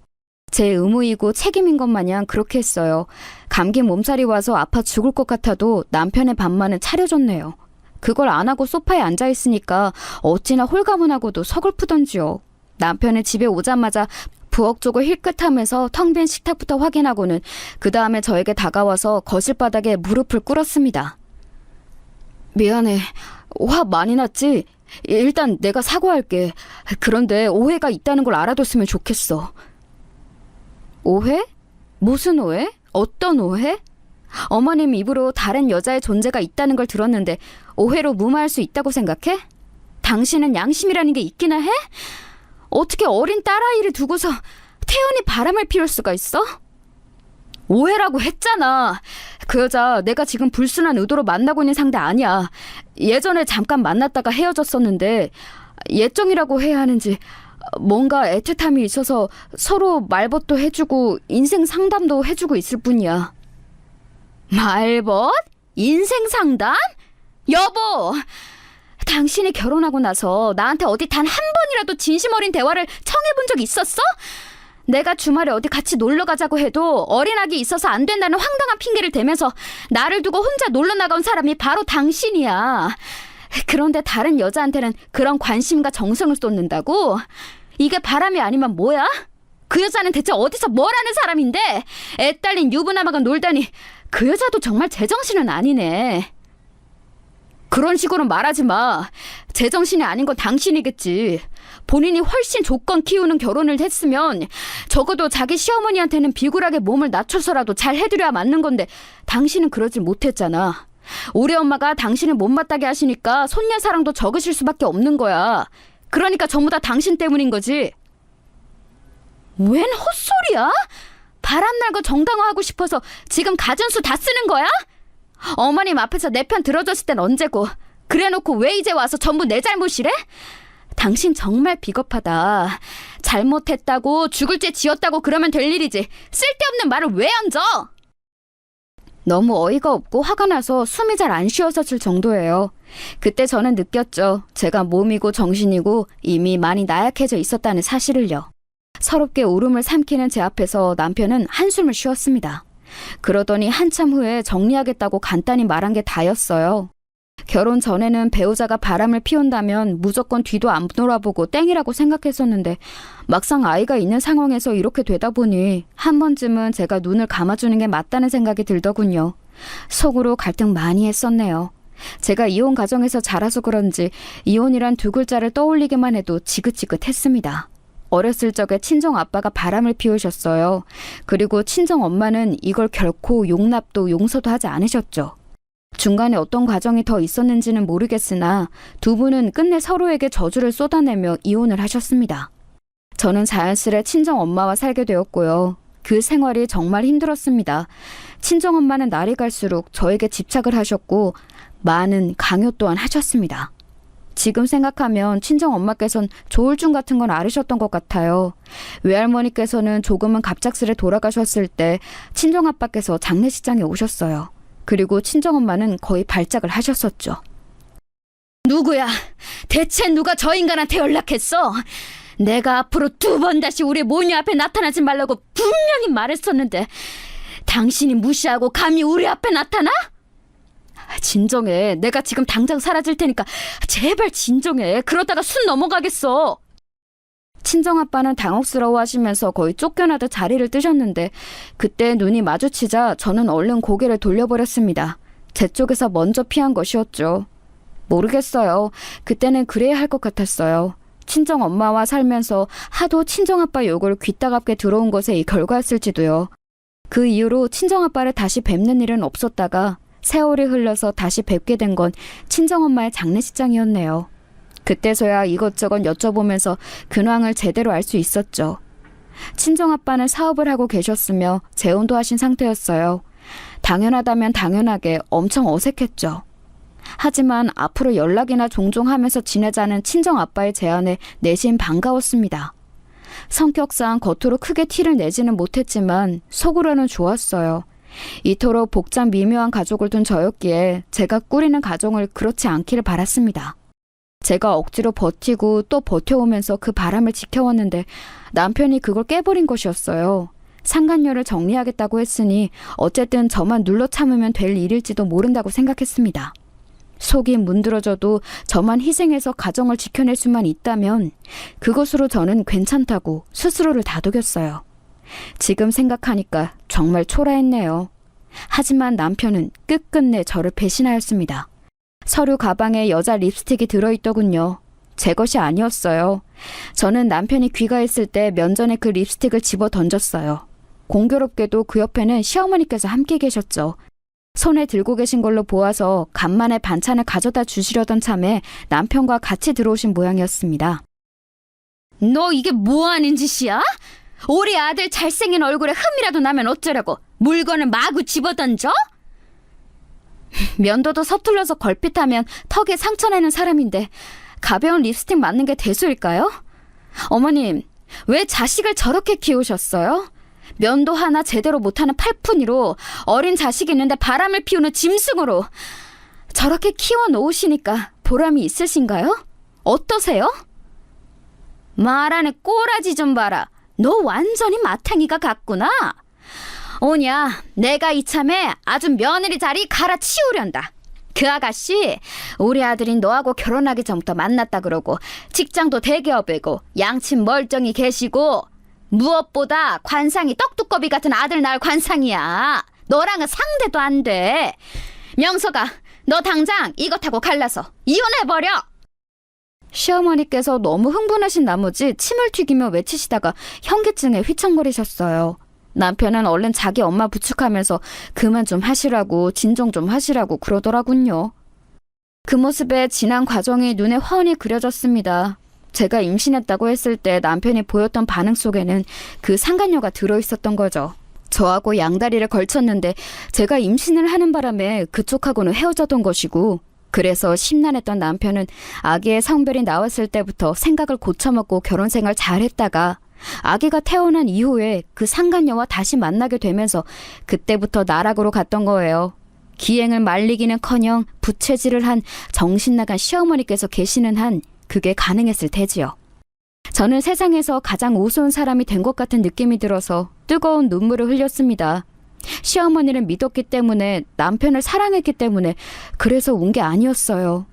제 의무이고 책임인 것 마냥 그렇게 했어요. 감기 몸살이 와서 아파 죽을 것 같아도 남편의 밥만은 차려줬네요. 그걸 안 하고 소파에 앉아있으니까 어찌나 홀가분하고도 서글프던지요. 남편은 집에 오자마자 부엌 쪽을 힐끗하면서 텅 빈 식탁부터 확인하고는 그 다음에 저에게 다가와서 거실바닥에 무릎을 꿇었습니다. 미안해. 화 많이 났지? 일단 내가 사과할게. 그런데 오해가 있다는 걸 알아뒀으면 좋겠어. 오해? 무슨 오해? 어떤 오해? 어머님 입으로 다른 여자의 존재가 있다는 걸 들었는데 오해로 무마할 수 있다고 생각해? 당신은 양심이라는 게 있기나 해? 어떻게 어린 딸아이를 두고서 태연히 바람을 피울 수가 있어? 오해라고 했잖아. 그 여자 내가 지금 불순한 의도로 만나고 있는 상대 아니야. 예전에 잠깐 만났다가 헤어졌었는데 예정이라고 해야 하는지 뭔가 애틋함이 있어서 서로 말벗도 해주고 인생 상담도 해주고 있을 뿐이야. 말벗? 인생 상담? 여보! 당신이 결혼하고 나서 나한테 어디 단 한 번이라도 진심 어린 대화를 청해본 적 있었어? 내가 주말에 어디 같이 놀러 가자고 해도 어린아기 있어서 안 된다는 황당한 핑계를 대면서 나를 두고 혼자 놀러 나간 사람이 바로 당신이야. 그런데 다른 여자한테는 그런 관심과 정성을 쏟는다고? 이게 바람이 아니면 뭐야? 그 여자는 대체 어디서 뭘 하는 사람인데? 애 딸린 유부남하고 놀다니 그 여자도 정말 제정신은 아니네. 그런 식으로 말하지 마. 제정신이 아닌 건 당신이겠지. 본인이 훨씬 조건 키우는 결혼을 했으면 적어도 자기 시어머니한테는 비굴하게 몸을 낮춰서라도 잘 해드려야 맞는 건데 당신은 그러질 못했잖아. 우리 엄마가 당신을 못마땅게 하시니까 손녀 사랑도 적으실 수밖에 없는 거야. 그러니까 전부 다 당신 때문인 거지. 웬 헛소리야? 바람날 거 정당화하고 싶어서 지금 가전수 다 쓰는 거야? 어머님 앞에서 내 편 들어줬을 땐 언제고 그래놓고 왜 이제 와서 전부 내 잘못이래? 당신 정말 비겁하다. 잘못했다고 죽을 죄 지었다고 그러면 될 일이지 쓸데없는 말을 왜 얹어? 너무 어이가 없고 화가 나서 숨이 잘 안 쉬어졌을 정도예요. 그때 저는 느꼈죠. 제가 몸이고 정신이고 이미 많이 나약해져 있었다는 사실을요. 서럽게 울음을 삼키는 제 앞에서 남편은 한숨을 쉬었습니다. 그러더니 한참 후에 정리하겠다고 간단히 말한 게 다였어요. 결혼 전에는 배우자가 바람을 피운다면 무조건 뒤도 안 돌아보고 땡이라고 생각했었는데 막상 아이가 있는 상황에서 이렇게 되다 보니 한 번쯤은 제가 눈을 감아주는 게 맞다는 생각이 들더군요. 속으로 갈등 많이 했었네요. 제가 이혼 가정에서 자라서 그런지 이혼이란 두 글자를 떠올리기만 해도 지긋지긋했습니다. 어렸을 적에 친정 아빠가 바람을 피우셨어요. 그리고 친정 엄마는 이걸 결코 용납도 용서도 하지 않으셨죠. 중간에 어떤 과정이 더 있었는지는 모르겠으나 두 분은 끝내 서로에게 저주를 쏟아내며 이혼을 하셨습니다. 저는 자연스레 친정 엄마와 살게 되었고요. 그 생활이 정말 힘들었습니다. 친정 엄마는 날이 갈수록 저에게 집착을 하셨고 많은 강요 또한 하셨습니다. 지금 생각하면 친정 엄마께서는 조울증 같은 건 앓으셨던 것 같아요. 외할머니께서는 조금은 갑작스레 돌아가셨을 때 친정 아빠께서 장례식장에 오셨어요. 그리고 친정엄마는 거의 발작을 하셨었죠. 누구야? 대체 누가 저 인간한테 연락했어? 내가 앞으로 2번 다시 우리 모녀 앞에 나타나지 말라고 분명히 말했었는데 당신이 무시하고 감히 우리 앞에 나타나? 진정해. 내가 지금 당장 사라질 테니까 제발 진정해. 그러다가 순 넘어가겠어. 친정아빠는 당혹스러워 하시면서 거의 쫓겨나듯 자리를 뜨셨는데 그때 눈이 마주치자 저는 얼른 고개를 돌려버렸습니다. 제 쪽에서 먼저 피한 것이었죠. 모르겠어요. 그때는 그래야 할 것 같았어요. 친정엄마와 살면서 하도 친정아빠 욕을 귀따갑게 들어온 것에 이 결과였을지도요. 그 이후로 친정아빠를 다시 뵙는 일은 없었다가 세월이 흘러서 다시 뵙게 된 건 친정엄마의 장례식장이었네요. 그때서야 이것저것 여쭤보면서 근황을 제대로 알 수 있었죠. 친정아빠는 사업을 하고 계셨으며 재혼도 하신 상태였어요. 당연하다면 당연하게 엄청 어색했죠. 하지만 앞으로 연락이나 종종 하면서 지내자는 친정아빠의 제안에 내심 반가웠습니다. 성격상 겉으로 크게 티를 내지는 못했지만 속으로는 좋았어요. 이토록 복잡 미묘한 가족을 둔 저였기에 제가 꾸리는 가정을 그렇지 않기를 바랐습니다. 제가 억지로 버티고 또 버텨오면서 그 바람을 지켜왔는데 남편이 그걸 깨버린 것이었어요. 상간녀를 정리하겠다고 했으니 어쨌든 저만 눌러 참으면 될 일일지도 모른다고 생각했습니다. 속이 문드러져도 저만 희생해서 가정을 지켜낼 수만 있다면 그것으로 저는 괜찮다고 스스로를 다독였어요. 지금 생각하니까 정말 초라했네요. 하지만 남편은 끝끝내 저를 배신하였습니다. 서류 가방에 여자 립스틱이 들어있더군요. 제 것이 아니었어요. 저는 남편이 귀가했을 때 면전에 그 립스틱을 집어 던졌어요. 공교롭게도 그 옆에는 시어머니께서 함께 계셨죠. 손에 들고 계신 걸로 보아서 간만에 반찬을 가져다 주시려던 참에 남편과 같이 들어오신 모양이었습니다. 너 이게 뭐하는 짓이야? 우리 아들 잘생긴 얼굴에 흠이라도 나면 어쩌려고 물건을 마구 집어던져? 면도도 서툴러서 걸핏하면 턱에 상처내는 사람인데 가벼운 립스틱 맞는 게 대수일까요? 어머님, 왜 자식을 저렇게 키우셨어요? 면도 하나 제대로 못하는 팔푼이로 어린 자식이 있는데 바람을 피우는 짐승으로 저렇게 키워놓으시니까 보람이 있으신가요? 어떠세요? 말하는 꼬라지 좀 봐라. 너 완전히 마탱이가 같구나. 오냐, 내가 이참에 아주 며느리 자리 갈아치우련다. 그 아가씨 우리 아들이 너하고 결혼하기 전부터 만났다 그러고 직장도 대기업이고 양친 멀쩡히 계시고 무엇보다 관상이 떡두꺼비 같은 아들 낳을 관상이야. 너랑은 상대도 안 돼. 명서가 너 당장 이것하고 갈라서 이혼해버려. 시어머니께서 너무 흥분하신 나머지 침을 튀기며 외치시다가 현기증에 휘청거리셨어요. 남편은 얼른 자기 엄마 부축하면서 그만 좀 하시라고 진정 좀 하시라고 그러더라군요. 그 모습에 지난 과정이 눈에 훤히 그려졌습니다. 제가 임신했다고 했을 때 남편이 보였던 반응 속에는 그 상간녀가 들어있었던 거죠. 저하고 양다리를 걸쳤는데 제가 임신을 하는 바람에 그쪽하고는 헤어졌던 것이고 그래서 심란했던 남편은 아기의 성별이 나왔을 때부터 생각을 고쳐먹고 결혼생활 잘했다가 아기가 태어난 이후에 그 상간녀와 다시 만나게 되면서 그때부터 나락으로 갔던 거예요. 기행을 말리기는커녕 부채질을 한 정신나간 시어머니께서 계시는 한 그게 가능했을 테지요. 저는 세상에서 가장 우스운 사람이 된 것 같은 느낌이 들어서 뜨거운 눈물을 흘렸습니다. 시어머니를 믿었기 때문에 남편을 사랑했기 때문에 그래서 운 게 아니었어요.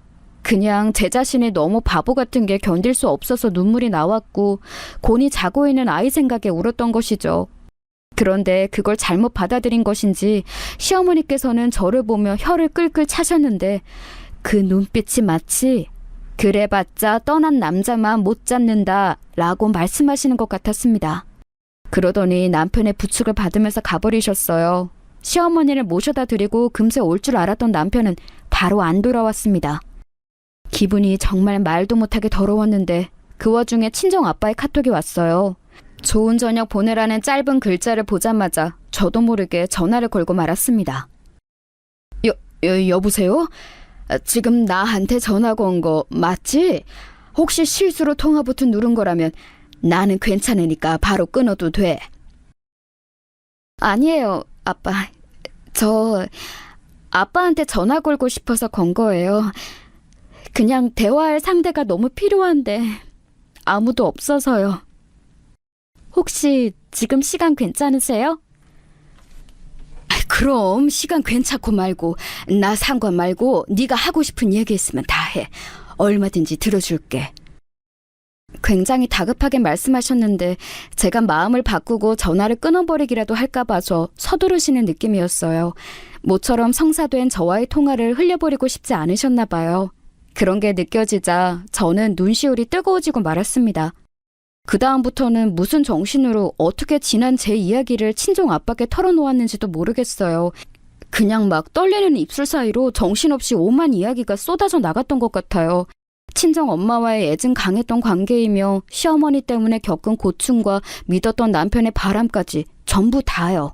그냥 제 자신이 너무 바보 같은 게 견딜 수 없어서 눈물이 나왔고 곤히 자고 있는 아이 생각에 울었던 것이죠. 그런데 그걸 잘못 받아들인 것인지 시어머니께서는 저를 보며 혀를 끌끌 차셨는데 그 눈빛이 마치 그래봤자 떠난 남자만 못 잡는다 라고 말씀하시는 것 같았습니다. 그러더니 남편의 부축을 받으면서 가버리셨어요. 시어머니를 모셔다 드리고 금세 올 줄 알았던 남편은 바로 안 돌아왔습니다. 기분이 정말 말도 못하게 더러웠는데 그 와중에 친정아빠의 카톡이 왔어요. 좋은 저녁 보내라는 짧은 글자를 보자마자 저도 모르게 전화를 걸고 말았습니다. 여보세요? 지금 나한테 전화가 온 거 맞지? 혹시 실수로 통화 버튼 누른 거라면 나는 괜찮으니까 바로 끊어도 돼. 아니에요, 아빠. 저 아빠한테 전화 걸고 싶어서 건 거예요. 그냥 대화할 상대가 너무 필요한데 아무도 없어서요. 혹시 지금 시간 괜찮으세요? 그럼 시간 괜찮고 말고 나 상관 말고 네가 하고 싶은 얘기 있으면 다 해. 얼마든지 들어줄게. 굉장히 다급하게 말씀하셨는데 제가 마음을 바꾸고 전화를 끊어버리기라도 할까 봐서 서두르시는 느낌이었어요. 모처럼 성사된 저와의 통화를 흘려버리고 싶지 않으셨나 봐요. 그런 게 느껴지자 저는 눈시울이 뜨거워지고 말았습니다. 그 다음부터는 무슨 정신으로 어떻게 지난 제 이야기를 친정 아빠께 털어놓았는지도 모르겠어요. 그냥 막 떨리는 입술 사이로 정신없이 오만 이야기가 쏟아져 나갔던 것 같아요. 친정 엄마와의 애증 강했던 관계이며 시어머니 때문에 겪은 고충과 믿었던 남편의 바람까지 전부 다요.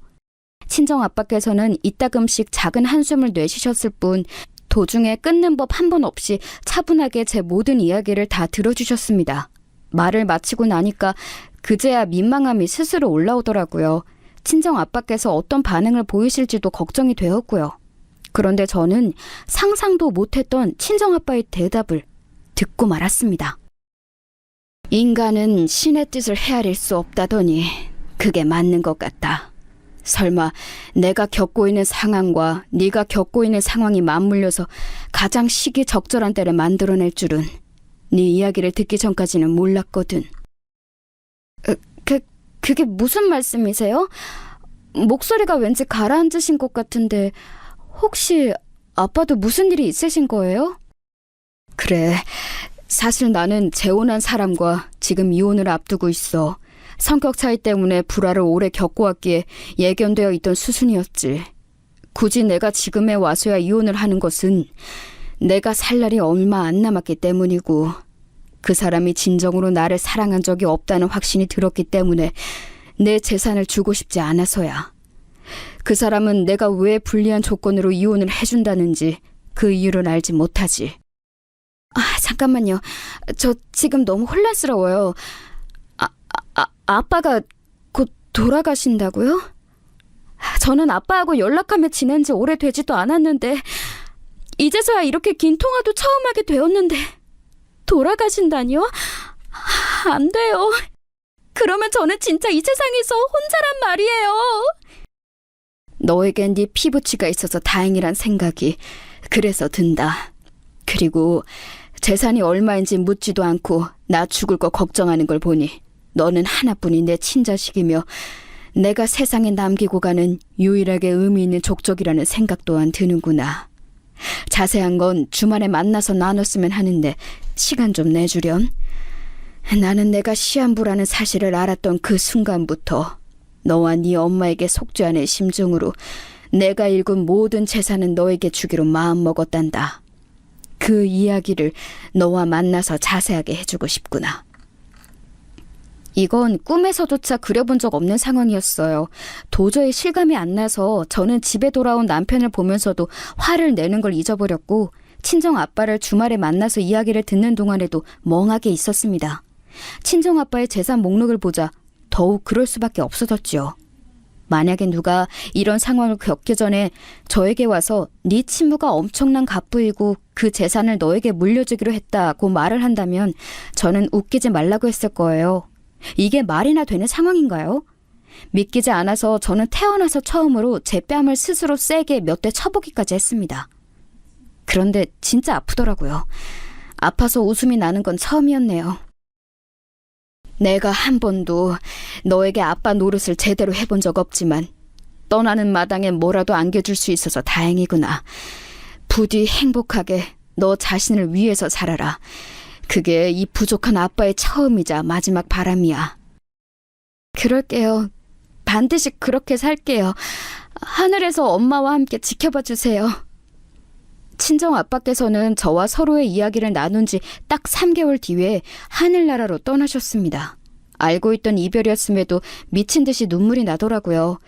친정 아빠께서는 이따금씩 작은 한숨을 내쉬셨을 뿐 도중에 끊는 법 한 번 없이 차분하게 제 모든 이야기를 다 들어주셨습니다. 말을 마치고 나니까 그제야 민망함이 스스로 올라오더라고요. 친정 아빠께서 어떤 반응을 보이실지도 걱정이 되었고요. 그런데 저는 상상도 못했던 친정 아빠의 대답을 듣고 말았습니다. 인간은 신의 뜻을 헤아릴 수 없다더니 그게 맞는 것 같다. 설마 내가 겪고 있는 상황과 네가 겪고 있는 상황이 맞물려서 가장 시기적절한 때를 만들어낼 줄은 네 이야기를 듣기 전까지는 몰랐거든. 그게 무슨 말씀이세요? 목소리가 왠지 가라앉으신 것 같은데 혹시 아빠도 무슨 일이 있으신 거예요? 그래, 사실 나는 재혼한 사람과 지금 이혼을 앞두고 있어. 성격 차이 때문에 불화를 오래 겪어왔기에 예견되어 있던 수순이었지. 굳이 내가 지금에 와서야 이혼을 하는 것은 내가 살 날이 얼마 안 남았기 때문이고 그 사람이 진정으로 나를 사랑한 적이 없다는 확신이 들었기 때문에 내 재산을 주고 싶지 않아서야. 그 사람은 내가 왜 불리한 조건으로 이혼을 해준다는지 그 이유를 알지 못하지. 잠깐만요. 저 지금 너무 혼란스러워요. 아빠가 곧 돌아가신다고요? 저는 아빠하고 연락하며 지낸 지 오래되지도 않았는데 이제서야 이렇게 긴 통화도 처음 하게 되었는데 돌아가신다니요? 안 돼요. 그러면 저는 진짜 이 세상에서 혼자란 말이에요. 너에겐 네 피부치가 있어서 다행이란 생각이 그래서 든다. 그리고 재산이 얼마인지 묻지도 않고 나 죽을 거 걱정하는 걸 보니 너는 하나뿐인 내 친자식이며 내가 세상에 남기고 가는 유일하게 의미 있는 족적이라는 생각 또한 드는구나. 자세한 건 주말에 만나서 나눴으면 하는데 시간 좀 내주렴. 나는 내가 시한부라는 사실을 알았던 그 순간부터 너와 네 엄마에게 속죄하는 심정으로 내가 일군 모든 재산은 너에게 주기로 마음먹었단다. 그 이야기를 너와 만나서 자세하게 해주고 싶구나. 이건 꿈에서조차 그려본 적 없는 상황이었어요. 도저히 실감이 안 나서 저는 집에 돌아온 남편을 보면서도 화를 내는 걸 잊어버렸고 친정 아빠를 주말에 만나서 이야기를 듣는 동안에도 멍하게 있었습니다. 친정 아빠의 재산 목록을 보자 더욱 그럴 수밖에 없어졌지요. 만약에 누가 이런 상황을 겪기 전에 저에게 와서 네 친부가 엄청난 갑부이고 그 재산을 너에게 물려주기로 했다고 말을 한다면 저는 웃기지 말라고 했을 거예요. 이게 말이나 되는 상황인가요? 믿기지 않아서 저는 태어나서 처음으로 제 뺨을 스스로 세게 몇 대 쳐보기까지 했습니다. 그런데 진짜 아프더라고요. 아파서 웃음이 나는 건 처음이었네요. 내가 한 번도 너에게 아빠 노릇을 제대로 해본 적 없지만 떠나는 마당에 뭐라도 안겨줄 수 있어서 다행이구나. 부디 행복하게 너 자신을 위해서 살아라. 그게 이 부족한 아빠의 처음이자 마지막 바람이야. 그럴게요. 반드시 그렇게 살게요. 하늘에서 엄마와 함께 지켜봐 주세요. 친정 아빠께서는 저와 서로의 이야기를 나눈 지 딱 3개월 뒤에 하늘나라로 떠나셨습니다. 알고 있던 이별이었음에도 미친 듯이 눈물이 나더라고요.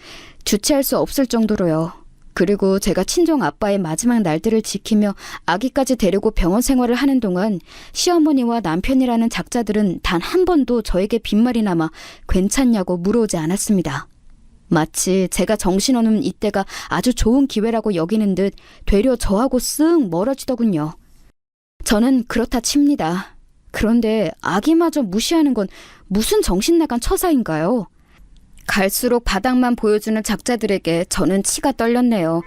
주체할 수 없을 정도로요. 그리고 제가 친정 아빠의 마지막 날들을 지키며 아기까지 데리고 병원 생활을 하는 동안 시어머니와 남편이라는 작자들은 단 한 번도 저에게 빈말이 남아 괜찮냐고 물어오지 않았습니다. 마치 제가 정신없는 이때가 아주 좋은 기회라고 여기는 듯 되려 저하고 쓱 멀어지더군요. 저는 그렇다 칩니다. 그런데 아기마저 무시하는 건 무슨 정신 나간 처사인가요? 갈수록 바닥만 보여주는 작자들에게 저는 치가 떨렸네요.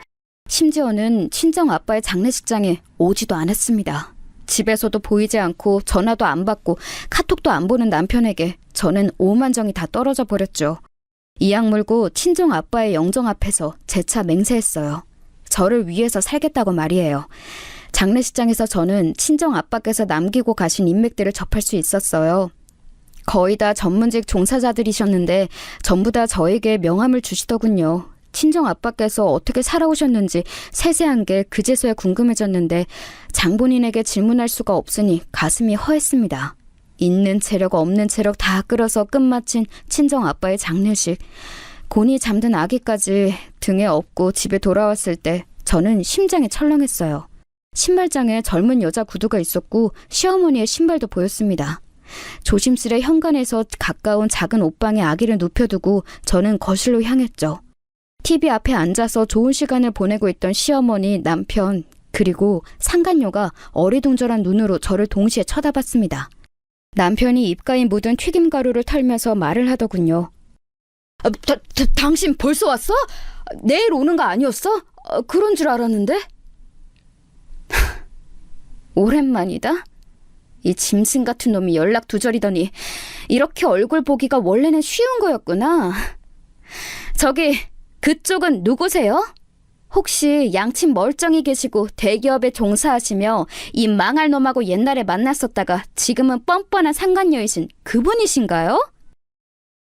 심지어는 친정아빠의 장례식장에 오지도 않았습니다. 집에서도 보이지 않고 전화도 안 받고 카톡도 안 보는 남편에게 저는 오만정이 다 떨어져 버렸죠. 이악 물고 친정아빠의 영정 앞에서 재차 맹세했어요. 저를 위해서 살겠다고 말이에요. 장례식장에서 저는 친정아빠께서 남기고 가신 인맥들을 접할 수 있었어요. 거의 다 전문직 종사자들이셨는데 전부 다 저에게 명함을 주시더군요. 친정아빠께서 어떻게 살아오셨는지 세세한 게 그제서야 궁금해졌는데 장본인에게 질문할 수가 없으니 가슴이 허했습니다. 있는 체력 없는 체력 다 끌어서 끝마친 친정아빠의 장례식. 곤히 잠든 아기까지 등에 업고 집에 돌아왔을 때 저는 심장이 철렁했어요. 신발장에 젊은 여자 구두가 있었고 시어머니의 신발도 보였습니다. 조심스레 현관에서 가까운 작은 옷방에 아기를 눕혀두고 저는 거실로 향했죠. TV 앞에 앉아서 좋은 시간을 보내고 있던 시어머니, 남편, 그리고 상간녀가 어리둥절한 눈으로 저를 동시에 쳐다봤습니다. 남편이 입가에 묻은 튀김가루를 털면서 말을 하더군요. 당신 벌써 왔어? 내일 오는 거 아니었어? 그런 줄 알았는데? 오랜만이다. 이 짐승 같은 놈이 연락 두절이더니 이렇게 얼굴 보기가 원래는 쉬운 거였구나. 저기 그쪽은 누구세요? 혹시 양친 멀쩡히 계시고 대기업에 종사하시며 이 망할 놈하고 옛날에 만났었다가 지금은 뻔뻔한 상간녀이신 그분이신가요?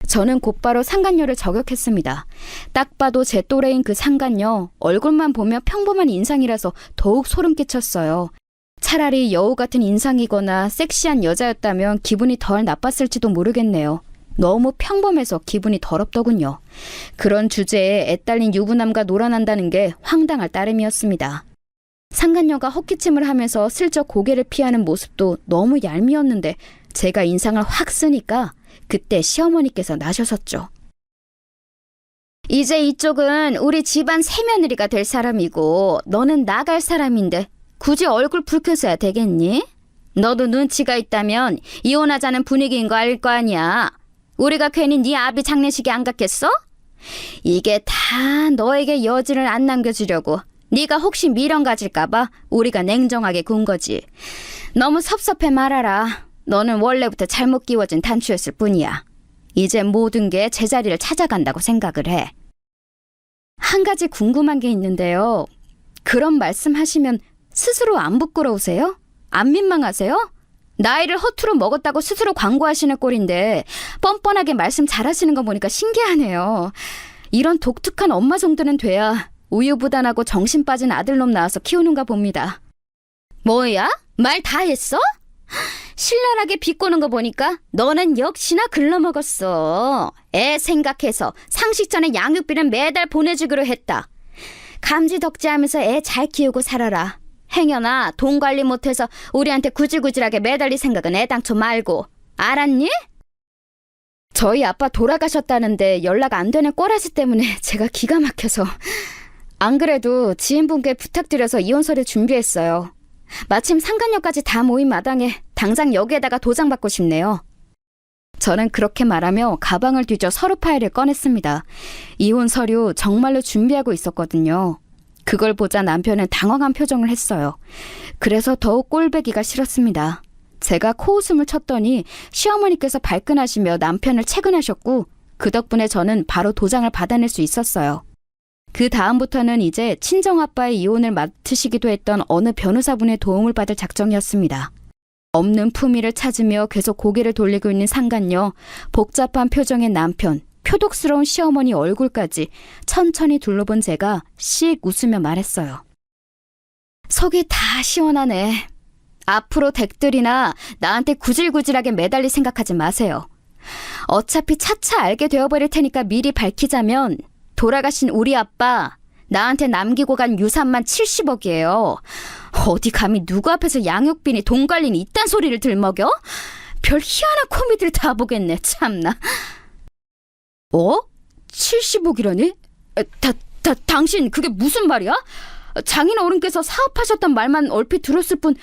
저는 곧바로 상간녀를 저격했습니다. 딱 봐도 제 또래인 그 상간녀, 얼굴만 보면 평범한 인상이라서 더욱 소름 끼쳤어요. 차라리 여우 같은 인상이거나 섹시한 여자였다면 기분이 덜 나빴을지도 모르겠네요. 너무 평범해서 기분이 더럽더군요. 그런 주제에 애딸린 유부남과 놀아난다는 게 황당할 따름이었습니다. 상간녀가 헛기침을 하면서 슬쩍 고개를 피하는 모습도 너무 얄미웠는데 제가 인상을 확 쓰니까 그때 시어머니께서 나셔섰죠. 이제 이쪽은 우리 집안 새며느리가 될 사람이고 너는 나갈 사람인데 굳이 얼굴 붉혀서야 되겠니? 너도 눈치가 있다면 이혼하자는 분위기인 거 알 거 아니야. 우리가 괜히 네 아비 장례식에 안 갔겠어? 이게 다 너에게 여지를 안 남겨주려고. 네가 혹시 미련 가질까 봐 우리가 냉정하게 군 거지. 너무 섭섭해 말아라. 너는 원래부터 잘못 끼워진 단추였을 뿐이야. 이제 모든 게 제자리를 찾아간다고 생각을 해. 한 가지 궁금한 게 있는데요. 그런 말씀하시면 스스로 안 부끄러우세요? 안 민망하세요? 나이를 허투루 먹었다고 스스로 광고하시는 꼴인데 뻔뻔하게 말씀 잘하시는 거 보니까 신기하네요. 이런 독특한 엄마 정도는 돼야 우유부단하고 정신 빠진 아들놈 낳아서 키우는가 봅니다. 뭐야? 말 다 했어? 신랄하게 비꼬는 거 보니까 너는 역시나 글러먹었어. 애 생각해서 상식 전에 양육비는 매달 보내주기로 했다. 감지덕지하면서 애 잘 키우고 살아라. 행여나 돈 관리 못해서 우리한테 구질구질하게 매달릴 생각은 애당초 말고. 알았니? 저희 아빠 돌아가셨다는데 연락 안 되는 꼬라지 때문에 제가 기가 막혀서. 안 그래도 지인분께 부탁드려서 이혼서를 준비했어요. 마침 상간녀까지 다 모인 마당에 당장 여기에다가 도장받고 싶네요. 저는 그렇게 말하며 가방을 뒤져 서류 파일을 꺼냈습니다. 이혼 서류 정말로 준비하고 있었거든요. 그걸 보자 남편은 당황한 표정을 했어요. 그래서 더욱 꼴배기가 싫었습니다. 제가 코웃음을 쳤더니 시어머니께서 발끈하시며 남편을 채근하셨고 그 덕분에 저는 바로 도장을 받아낼 수 있었어요. 그 다음부터는 이제 친정아빠의 이혼을 맡으시기도 했던 어느 변호사분의 도움을 받을 작정이었습니다. 없는 품위를 찾으며 계속 고개를 돌리고 있는 상간녀, 복잡한 표정의 남편, 표독스러운 시어머니 얼굴까지 천천히 둘러본 제가 씩 웃으며 말했어요. 속이 다 시원하네. 앞으로 댁들이나 나한테 구질구질하게 매달릴 생각하지 마세요. 어차피 차차 알게 되어버릴 테니까 미리 밝히자면 돌아가신 우리 아빠 나한테 남기고 간 유산만 70억이에요. 어디 감히 누구 앞에서 양육비니 돈 관리니 이딴 소리를 들먹여? 별 희한한 코미디를 다 보겠네, 참나. 70억이라니? 당신 그게 무슨 말이야? 장인 어른께서 사업하셨단 말만 얼핏 들었을 뿐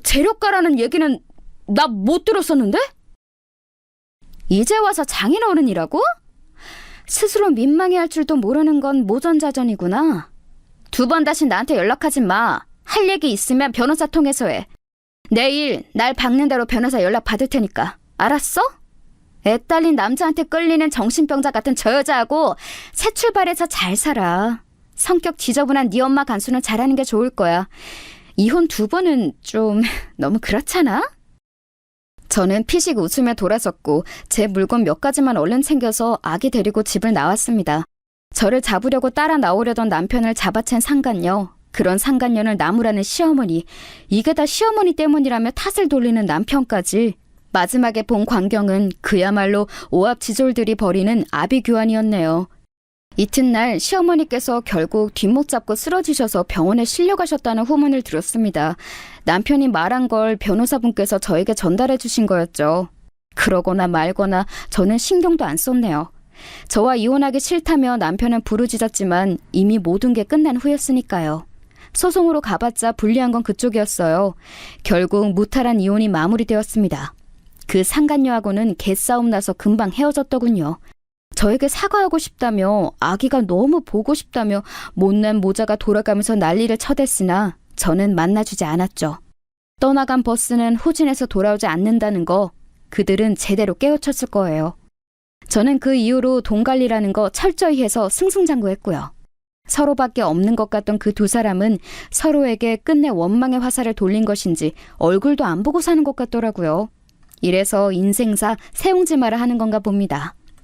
재력가라는 얘기는 나 못 들었었는데? 이제 와서 장인 어른이라고? 스스로 민망해할 줄도 모르는 건 모전자전이구나. 2번 다시 나한테 연락하지 마. 할 얘기 있으면 변호사 통해서 해. 내일 날 박는 대로 변호사 연락 받을 테니까. 알았어? 애 딸린 남자한테 끌리는 정신병자 같은 저 여자하고 새 출발해서 잘 살아. 성격 지저분한 네 엄마 간수는 잘하는 게 좋을 거야. 이혼 2번은 좀 너무 그렇잖아? 저는 피식 웃으며 돌아섰고 제 물건 몇 가지만 얼른 챙겨서 아기 데리고 집을 나왔습니다. 저를 잡으려고 따라 나오려던 남편을 잡아챈 상간녀. 그런 상간녀를 나무라는 시어머니. 이게 다 시어머니 때문이라며 탓을 돌리는 남편까지. 마지막에 본 광경은 그야말로 오합지졸들이 벌이는 아비규환이었네요. 이튿날 시어머니께서 결국 뒷목 잡고 쓰러지셔서 병원에 실려가셨다는 후문을 들었습니다. 남편이 말한 걸 변호사분께서 저에게 전달해 주신 거였죠. 그러거나 말거나 저는 신경도 안 썼네요. 저와 이혼하기 싫다며 남편은 부르짖었지만 이미 모든 게 끝난 후였으니까요. 소송으로 가봤자 불리한 건 그쪽이었어요. 결국 무탈한 이혼이 마무리되었습니다. 그 상간녀하고는 개싸움 나서 금방 헤어졌더군요. 저에게 사과하고 싶다며 아기가 너무 보고 싶다며 못난 모자가 돌아가면서 난리를 쳐댔으나 저는 만나주지 않았죠. 떠나간 버스는 후진해서 돌아오지 않는다는 거 그들은 제대로 깨우쳤을 거예요. 저는 그 이후로 돈 관리라는 거 철저히 해서 승승장구했고요. 서로밖에 없는 것 같던 그 2사람은 서로에게 끝내 원망의 화살을 돌린 것인지 얼굴도 안 보고 사는 것 같더라고요. 이래서 인생사 세웅지 마라 하는 건가 봅니다.